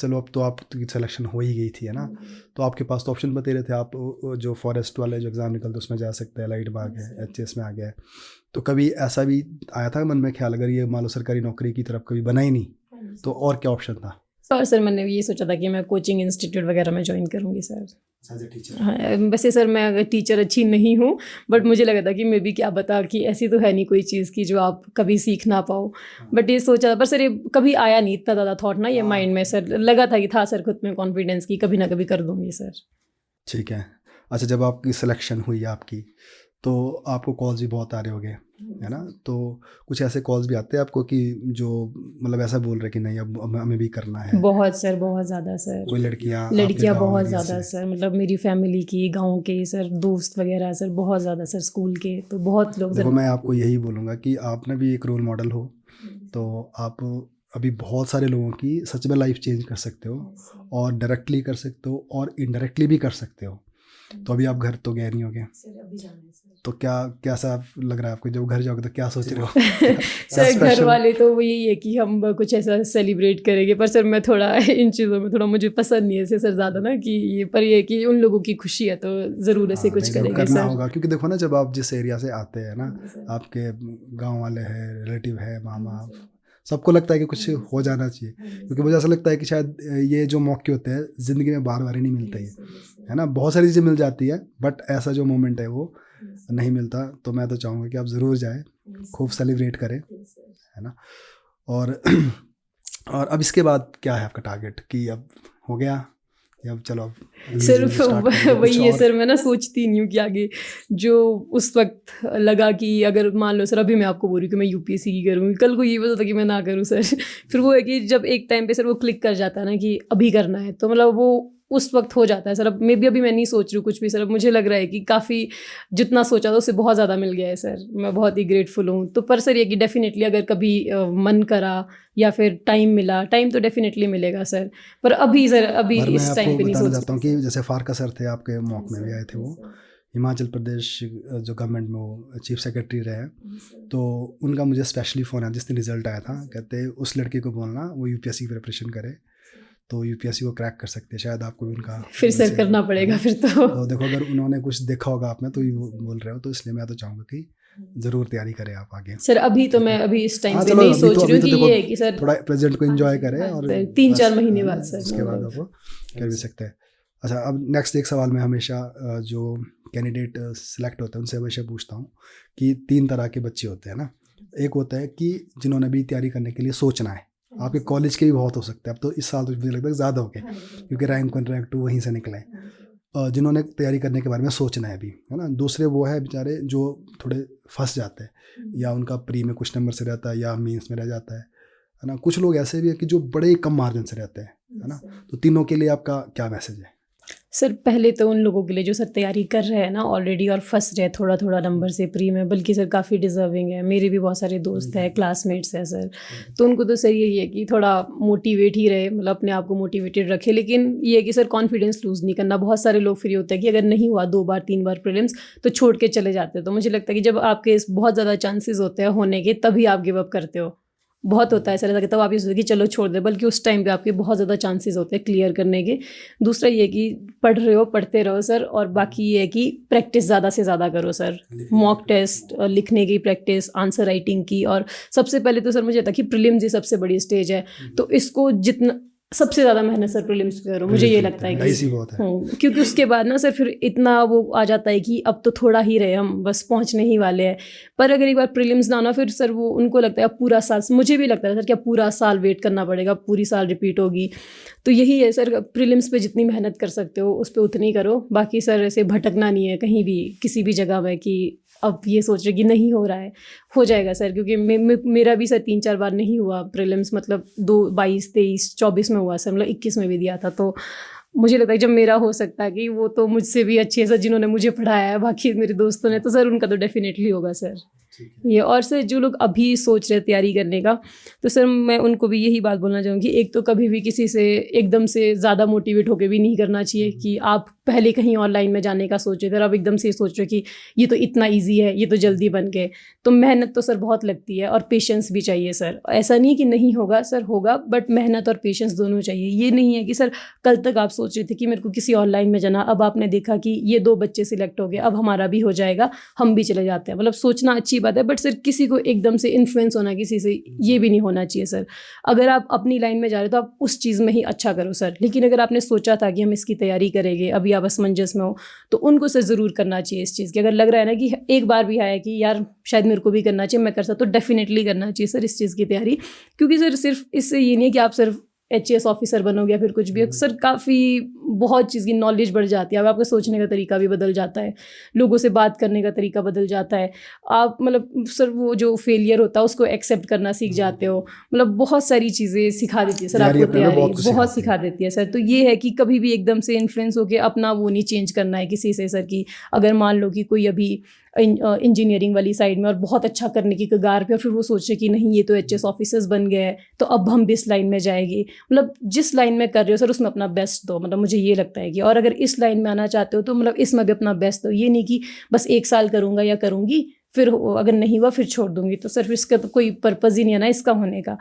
चलो अब तो आपकी सिलेक्शन हो ही गई थी, है ना। तो आपके पास तो ऑप्शन बते रहे थे, आप जो फॉरेस्ट वाले जो एग्ज़ाम निकलते उसमें जा सकते हैं, लाइट में आ गए, HCS में आ गया है। तो कभी ऐसा भी आया था मन में ख्याल, अगर ये मान लो सरकारी नौकरी की तरफ कभी बना ही नहीं तो और क्या ऑप्शन था? और सर मैंने ये सोचा था कि मैं कोचिंग इंस्टीट्यूट वगैरह में ज्वाइन करूँगी सर। As a teacher? हाँ, वैसे सर मैं अगर टीचर अच्छी नहीं हूँ, बट मुझे लगा था कि मैं भी क्या बता कि ऐसी तो है नहीं कोई चीज़ की जो आप कभी सीख ना पाओ। बट ये सोचा था, पर सर ये कभी आया नहीं इतना ज़्यादा थॉट ना, ये माइंड में सर लगा था कि था सर खुद में कॉन्फिडेंस की कभी ना कभी कर दूँगी सर। ठीक है। अच्छा, जब आपकी सिलेक्शन हुई आपकी, तो आपको कॉल्स भी बहुत आ रहे होंगे, है ना। तो कुछ ऐसे कॉल्स भी आते हैं आपको कि जो मतलब ऐसा बोल रहे कि नहीं अब हमें भी करना है? बहुत सर, बहुत ज़्यादा सर। कोई लड़कियां बहुत ज़्यादा सर, मतलब मेरी फैमिली की, गांव के सर, दोस्त वगैरह सर, बहुत ज़्यादा सर, स्कूल के, तो बहुत लोग। देखो, मैं आपको यही बोलूँगा कि आपने भी एक रोल मॉडल हो, तो आप अभी बहुत सारे लोगों की सच में लाइफ चेंज कर सकते हो, और डायरेक्टली कर सकते हो और इनडायरेक्टली भी कर सकते हो। तो अभी आप घर तो गए नहीं होगे, तो कैसा लग रहा है आपको? जब घर जाओगे तो क्या सोच रहे हो? सर घर वाले तो वो यही है कि हम कुछ ऐसा सेलिब्रेट करेंगे, पर सर मैं थोड़ा इन चीज़ों में थोड़ा मुझे पसंद नहीं है ऐसे सर ज़्यादा ना, कि ये पर ये कि उन लोगों की खुशी है तो ज़रूर ऐसे कुछ करेंगे करना सर। होगा, क्योंकि देखो ना, जब आप जिस एरिया से आते हैं ना, आपके गांव वाले हैं, रिलेटिव है, मामा, सबको लगता है कि कुछ हो जाना चाहिए। क्योंकि मुझे ऐसा लगता है कि शायद ये जो मौके होते हैं ज़िंदगी में बार बार ही नहीं मिलते, है ना। बहुत सारी चीज़ें मिल जाती है बट ऐसा जो मोमेंट है वो नहीं मिलता। तो मैं तो चाहूँगा कि आप ज़रूर जाएं, खूब सेलिब्रेट करें, है ना। और और अब इसके बाद क्या है आपका टारगेट, कि अब हो गया या अब चलो अब सिर्फ वही है सर, मैं ना सोचती नहीं हूँ कि आगे जो उस वक्त लगा कि अगर मान लो सर अभी मैं आपको बोल रही हूँ कि मैं UPSC की करूँगी, कल को ये पता था कि मैं ना करूँ सर। फिर वो है कि जब एक टाइम पे सर वो क्लिक कर जाता है ना कि अभी करना है, तो मतलब वो उस वक्त हो जाता है सर। अब मे बी अभी मैं नहीं सोच रही हूँ कुछ भी सर, अब मुझे लग रहा है कि काफ़ी जितना सोचा था उससे बहुत ज़्यादा मिल गया है सर, मैं बहुत ही ग्रेटफुल हूँ। तो पर सर ये कि डेफिनेटली अगर कभी मन करा या फिर टाइम मिला, टाइम तो डेफिनेटली मिलेगा सर, पर अभी सर अभी इस टाइम पे नहीं सोच चाहता हूँ कि जैसे फारका सर थे आपके मॉक में भी आए थे, वो हिमाचल प्रदेश जो गवर्नमेंट में वो चीफ सेक्रेटरी रहे हैं, तो उनका मुझे स्पेशली फ़ोन आया जिस दिन रिज़ल्ट आया था, कहते उस लड़के को बोलना वो यूपीएससी की प्रिपरेशन करे, तो यूपीएससी को क्रैक कर सकते हैं, शायद आपको भी उनका फिर सर करना पड़ेगा फिर तो देखो अगर उन्होंने कुछ देखा होगा आप में तो ये बोल रहे हो, तो इसलिए मैं तो चाहूँगा कि ज़रूर तैयारी करें आप आगे। सर अभी तो मैं अभी इस टाइम हाँ, पे चलो, नहीं अभी सोच तो- रही हूँ अभी कि तो ये है कि सर थोड़ा प्रेजेंट को एंजॉय करें और 3-4 बस, महीने बाद सर उसके बाद आप वो कर भी सकते हैं। अच्छा, अब नेक्स्ट एक सवाल मैं हमेशा जो कैंडिडेट सिलेक्ट होते हैं उनसे हमेशा पूछता हूँ कि 3 तरह के बच्चे होते हैं ना। एक होता है कि जिन्होंने भी तैयारी करने के लिए सोचना है, आपके कॉलेज के भी बहुत हो सकते हैं, अब तो इस साल तो मुझे लगता है ज़्यादा हो गए क्योंकि रैंक 1 रैंक 2 वहीं से निकले हैं, जिन्होंने तैयारी करने के बारे में सोचना है अभी, है ना। दूसरे वो है बेचारे जो थोड़े फंस जाते हैं, या उनका प्री में कुछ नंबर से रहता है या मीन्स में रह जाता है ना। कुछ लोग ऐसे भी है कि जो बड़े ही कम मार्जिन से रहते हैं, है ना। तो तीनों के लिए आपका क्या मैसेज है? सर पहले तो उन लोगों के लिए जो सर तैयारी कर रहे हैं ना ऑलरेडी और फंस रहे थोड़ा थोड़ा नंबर से प्री में, बल्कि सर काफ़ी डिजर्विंग है, मेरे भी बहुत सारे दोस्त हैं, क्लासमेट्स हैं सर, तो उनको तो सर यही है कि थोड़ा मोटिवेट ही रहे, मतलब अपने आप को मोटिवेटेड रखे, लेकिन ये है कि सर कॉन्फिडेंस लूज़ नहीं करना। बहुत सारे लोग फिर ये होता है कि अगर नहीं हुआ 2 बार 3 बार प्रीलिम्स तो छोड़ के चले जाते हैं। तो मुझे लगता है कि जब आपके बहुत ज़्यादा चांसेस होते हैं होने के तभी आप गिव अप करते हो। बहुत होता है ऐसा लगता है तब आप ये सोचते कि चलो छोड़ दे, बल्कि उस टाइम पे आपके बहुत ज़्यादा चांसेस होते हैं क्लियर करने के। दूसरा ये कि पढ़ रहे हो पढ़ते रहो सर, और बाकी ये है कि प्रैक्टिस ज़्यादा से ज़्यादा करो सर, मॉक टेस्ट, लिखने की प्रैक्टिस, आंसर राइटिंग की, और सबसे पहले तो सर मुझे लगता है कि प्रीलिम्स ही सबसे बड़ी स्टेज है, तो इसको जितना सबसे ज़्यादा मेहनत सर प्रीलिम्स पे करो, मुझे ये लगता है कि क्योंकि उसके बाद ना सर फिर इतना वो आ जाता है कि अब तो थोड़ा ही रहे, हम बस पहुंचने ही वाले हैं। पर अगर एक बार प्रीलिम्स ना होना फिर सर वो उनको लगता है अब पूरा साल, मुझे भी लगता है सर कि अब पूरा साल वेट करना पड़ेगा, पूरी साल रिपीट होगी। तो यही है सर, प्रीलिम्स पे जितनी मेहनत कर सकते हो उस पर उतनी करो, बाकी सर ऐसे भटकना नहीं है कहीं भी किसी भी जगह में कि अब ये सोच रहे कि नहीं हो रहा है, हो जाएगा सर। क्योंकि मेरा भी सर 3-4 बार नहीं हुआ प्रीलिम्स, मतलब 22, 23, 24 में हुआ सर, मतलब 21 में भी दिया था। तो मुझे लगता है जब मेरा हो सकता है कि वो तो मुझसे भी अच्छे है सर, जिन्होंने मुझे पढ़ाया है, बाकी मेरे दोस्तों ने, तो सर उनका तो डेफिनेटली होगा सर ये। और सर जो लोग अभी सोच रहे हैं तैयारी करने का, तो सर मैं उनको भी यही बात बोलना चाहूँगी, एक तो कभी भी किसी से एकदम से ज़्यादा मोटिवेट होकर भी नहीं करना चाहिए कि आप पहले कहीं ऑनलाइन में जाने का सोचे थे, आप एकदम से सोच रहे हो कि ये तो इतना ईजी है, ये तो जल्दी बन गए। तो मेहनत तो सर बहुत लगती है और पेशेंस भी चाहिए सर। ऐसा नहीं कि नहीं होगा सर, होगा, बट मेहनत और पेशेंस दोनों चाहिए। ये नहीं है कि सर कल तक आप सोच रहे थे कि मेरे को किसी ऑनलाइन में जाना, अब आपने देखा कि ये 2 बच्चे सिलेक्ट हो गए, अब हमारा भी हो जाएगा, हम भी चले जाते हैं। मतलब सोचना अच्छी बात है, बट सर किसी को एकदम से इन्फ्लुएंस होना किसी से, ये भी नहीं होना चाहिए सर। अगर आप अपनी लाइन में जा रहे हो तो आप उस चीज़ में ही अच्छा करो सर, लेकिन अगर आपने सोचा था कि हम इसकी तैयारी करेंगे, अभी आप असमंजस में हो, तो उनको सर ज़रूर करना चाहिए इस चीज़ की। अगर लग रहा है ना कि एक बार भी आया कि यार शायद मेरे को भी करना चाहिए, मैं कर सकता, तो डेफिनेटली करना चाहिए सर इस चीज़ की तैयारी। क्योंकि सर सिर्फ इससे ये नहीं है कि आप सिर्फ HAS ऑफिसर बनोगे या फिर कुछ भी, सर काफ़ी बहुत चीज़ की नॉलेज बढ़ जाती है। अब आपका सोचने का तरीका भी बदल जाता है, लोगों से बात करने का तरीका बदल जाता है, आप मतलब सर वो जो फेलियर होता है उसको एक्सेप्ट करना सीख जाते हो। मतलब बहुत सारी चीज़ें सिखा देती है सर आपको तैयारी, बहुत सिखा देती है सर। तो ये है कि कभी भी एकदम से इन्फ्लुएंस होकर अपना वो नहीं चेंज करना है किसी से सर। कि अगर मान लो कि कोई अभी इंजीनियरिंग वाली साइड में और बहुत अच्छा करने की कगार पे, और फिर वो सोचे कि नहीं ये तो HAS ऑफिसर्स बन गए हैं, तो अब हम भी इस लाइन में जाएंगे। मतलब जिस लाइन में कर रहे हो सर उसमें अपना बेस्ट दो, मतलब मुझे ये लगता है कि, और अगर इस लाइन में आना चाहते हो तो मतलब इसमें भी अपना बेस्ट दो। ये नहीं कि बस 1 साल करूँगा या करूँगी, फिर अगर नहीं हुआ फिर छोड़ दूँगी, तो सर इसका तो कोई पर्पज़ ही नहीं है ना इसका होने का।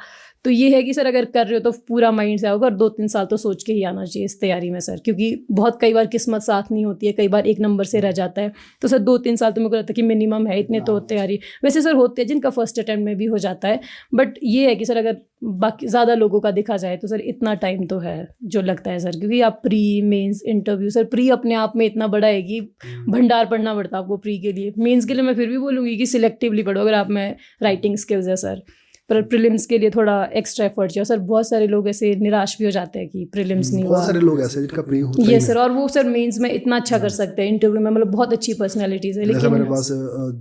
तो ये है कि सर अगर कर रहे हो तो पूरा माइंड से आओगे, और 2-3 साल तो सोच के ही आना चाहिए इस तैयारी में सर, क्योंकि बहुत कई बार किस्मत साथ नहीं होती है, कई बार 1 नंबर से रह जाता है। तो सर 2-3 साल तो मेरे को लगता है कि मिनिमम है, इतने तो तैयारी वैसे सर होते हैं जिनका फर्स्ट अटैम्प्ट में भी हो जाता है। बट ये है कि सर अगर बाकी ज़्यादा लोगों का देखा जाए तो सर इतना टाइम तो है जो लगता है सर, क्योंकि आप pre, mains, interview, sir pre अपने आप में इतना बड़ा है कि भंडार पढ़ना पड़ता है आपको प्री के लिए। मेंस के लिए मैं फिर भी बोलूँगी कि सिलेक्टिवली पढ़ो अगर आप में राइटिंग स्किल्स है सर, पर प्रीलिम्स के लिए थोड़ा एक्स्ट्रा एफर्ट चाहिए। सर बहुत सारे लोग ऐसे निराश भी हो जाते हैं कि प्रीलिम्स नहीं हुआ, बहुत सारे लोग ऐसे जिनका प्री होता ये सर, और वो सर मेंस में इतना अच्छा कर सकते हैं, इंटरव्यू में मतलब बहुत अच्छी पर्सनैलिटीज़ है। लेकिन मेरे पास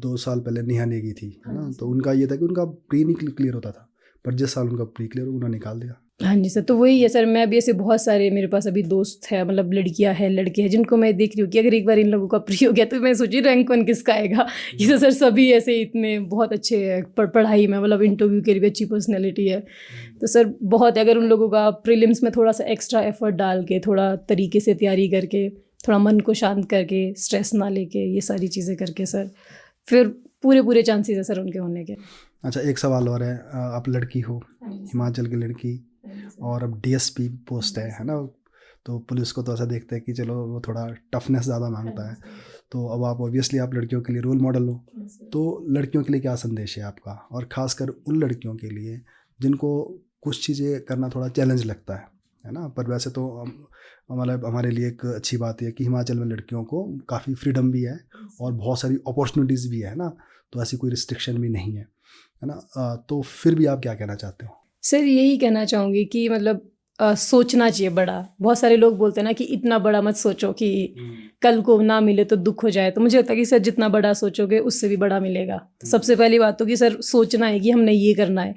2 साल पहले नेहा नेगी थी, है ना, तो उनका ये था कि उनका प्री नहीं क्लियर होता था, पर जिस साल उनका प्री क्लियर उन्होंने निकाल दिया। हाँ जी सर, तो वही है सर, मैं भी ऐसे बहुत सारे मेरे पास अभी दोस्त है, मतलब लड़कियां हैं, लड़के हैं, जिनको मैं देख रही हूँ कि अगर एक बार इन लोगों का प्री हो गया तो मैं सोची रैंक 1 किसका आएगा। ये तो सर सभी ऐसे इतने बहुत अच्छे हैं पढ़ाई में, मतलब इंटरव्यू के लिए भी अच्छी पर्सनैलिटी है। तो सर बहुत, अगर उन लोगों का प्रीलिम्स में थोड़ा सा एक्स्ट्रा एफर्ट डाल के, थोड़ा तरीके से तैयारी करके थोड़ा मन को शांत करके, स्ट्रेस ना लेके, ये सारी चीज़ें करके सर फिर पूरे चांसेस है सर उनके होने के। अच्छा, एक सवाल और है, आप लड़की हो, हिमाचल की लड़की, और अब डीएसपी पोस्ट है ना, तो पुलिस को तो ऐसा देखते हैं कि चलो वो थोड़ा टफनेस ज़्यादा मांगता है, तो अब आप ऑब्वियसली आप लड़कियों के लिए रोल मॉडल हो, तो लड़कियों के लिए क्या संदेश है आपका, और ख़ासकर उन लड़कियों के लिए जिनको कुछ चीज़ें करना थोड़ा चैलेंज लगता है ना, पर वैसे तो मतलब हमारे लिए एक अच्छी बात है कि हिमाचल में लड़कियों को काफ़ी फ्रीडम भी है और बहुत सारी अपॉर्चुनिटीज़ भी है ना, तो ऐसी कोई रिस्ट्रिक्शन भी नहीं है ना, तो फिर भी आप क्या कहना चाहते हो? सर यही कहना चाहूँगी कि मतलब सोचना चाहिए बड़ा। बहुत सारे लोग बोलते हैं ना कि इतना बड़ा मत सोचो कि कल को ना मिले तो दुख हो जाए, तो मुझे लगता है कि सर जितना बड़ा सोचोगे उससे भी बड़ा मिलेगा। तो सबसे पहली बात तो कि सर सोचना है कि हमने ये करना है,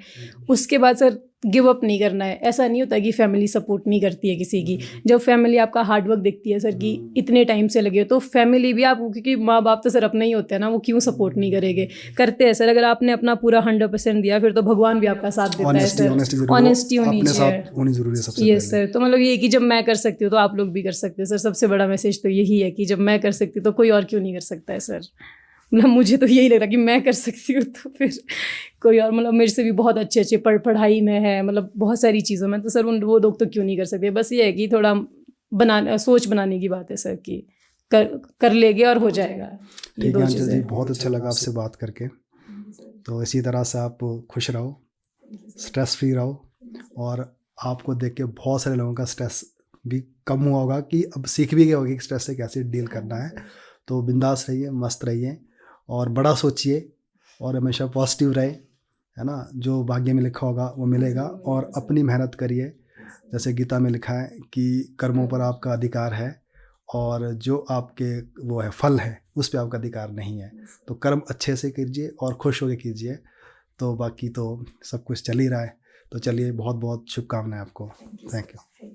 उसके बाद सर गिव अप नहीं करना है। ऐसा नहीं होता कि फैमिली सपोर्ट नहीं करती है किसी की। जब फैमिली आपका हार्ड वर्क देखती है सर कि इतने टाइम से लगे हो, तो फैमिली भी आपको, क्योंकि माँ बाप तो सर अपने ही होते हैं ना, वो क्यों सपोर्ट नहीं करेंगे, करते हैं सर। अगर आपने अपना पूरा 100% दिया फिर तो भगवान भी आपका साथ देता है सर। ऑनेस्टी होनी चाहिए, होनी जरूरी है सबसे यस सर। तो मतलब ये है कि जब मैं कर सकती हूँ तो आप लोग भी कर सकते हैं सर। सबसे बड़ा मैसेज तो यही है कि जब मैं कर सकती हूँ तो कोई और क्यों नहीं कर सकता है सर। मतलब मुझे तो यही लग रहा है कि मैं कर सकती हूँ तो फिर कोई और, मतलब मेरे से भी बहुत अच्छे पढ़ाई में है, मतलब बहुत सारी चीज़ों में, तो सर वो लोग तो क्यों नहीं कर सकते। बस ये है कि थोड़ा सोच बनाने की बात है सर कि कर लेंगे और हो जाएगा। ये ठीक दो है अंचल जी, चीज़ें। बहुत अच्छा लगा आपसे बात करके, तो इसी तरह से आप खुश रहो, स्ट्रेस फ्री रहो, और आपको देख के बहुत सारे लोगों का स्ट्रेस भी कम हुआ होगा कि अब सीख भी गए होगे कि स्ट्रेस से कैसे डील करना है। तो बिंदास रहिए, मस्त रहिए, और बड़ा सोचिए, और हमेशा पॉजिटिव रहे, है ना, जो भाग्य में लिखा होगा वो मिलेगा, और अपनी मेहनत करिए। जैसे गीता में लिखा है कि कर्मों पर आपका अधिकार है, और जो आपके वो है फल है उस पर आपका अधिकार नहीं है, तो कर्म अच्छे से कीजिए और खुश होकर कीजिए, तो बाकी तो सब कुछ चल ही रहा है। तो चलिए, बहुत बहुत शुभकामनाएं आपको। Thank you.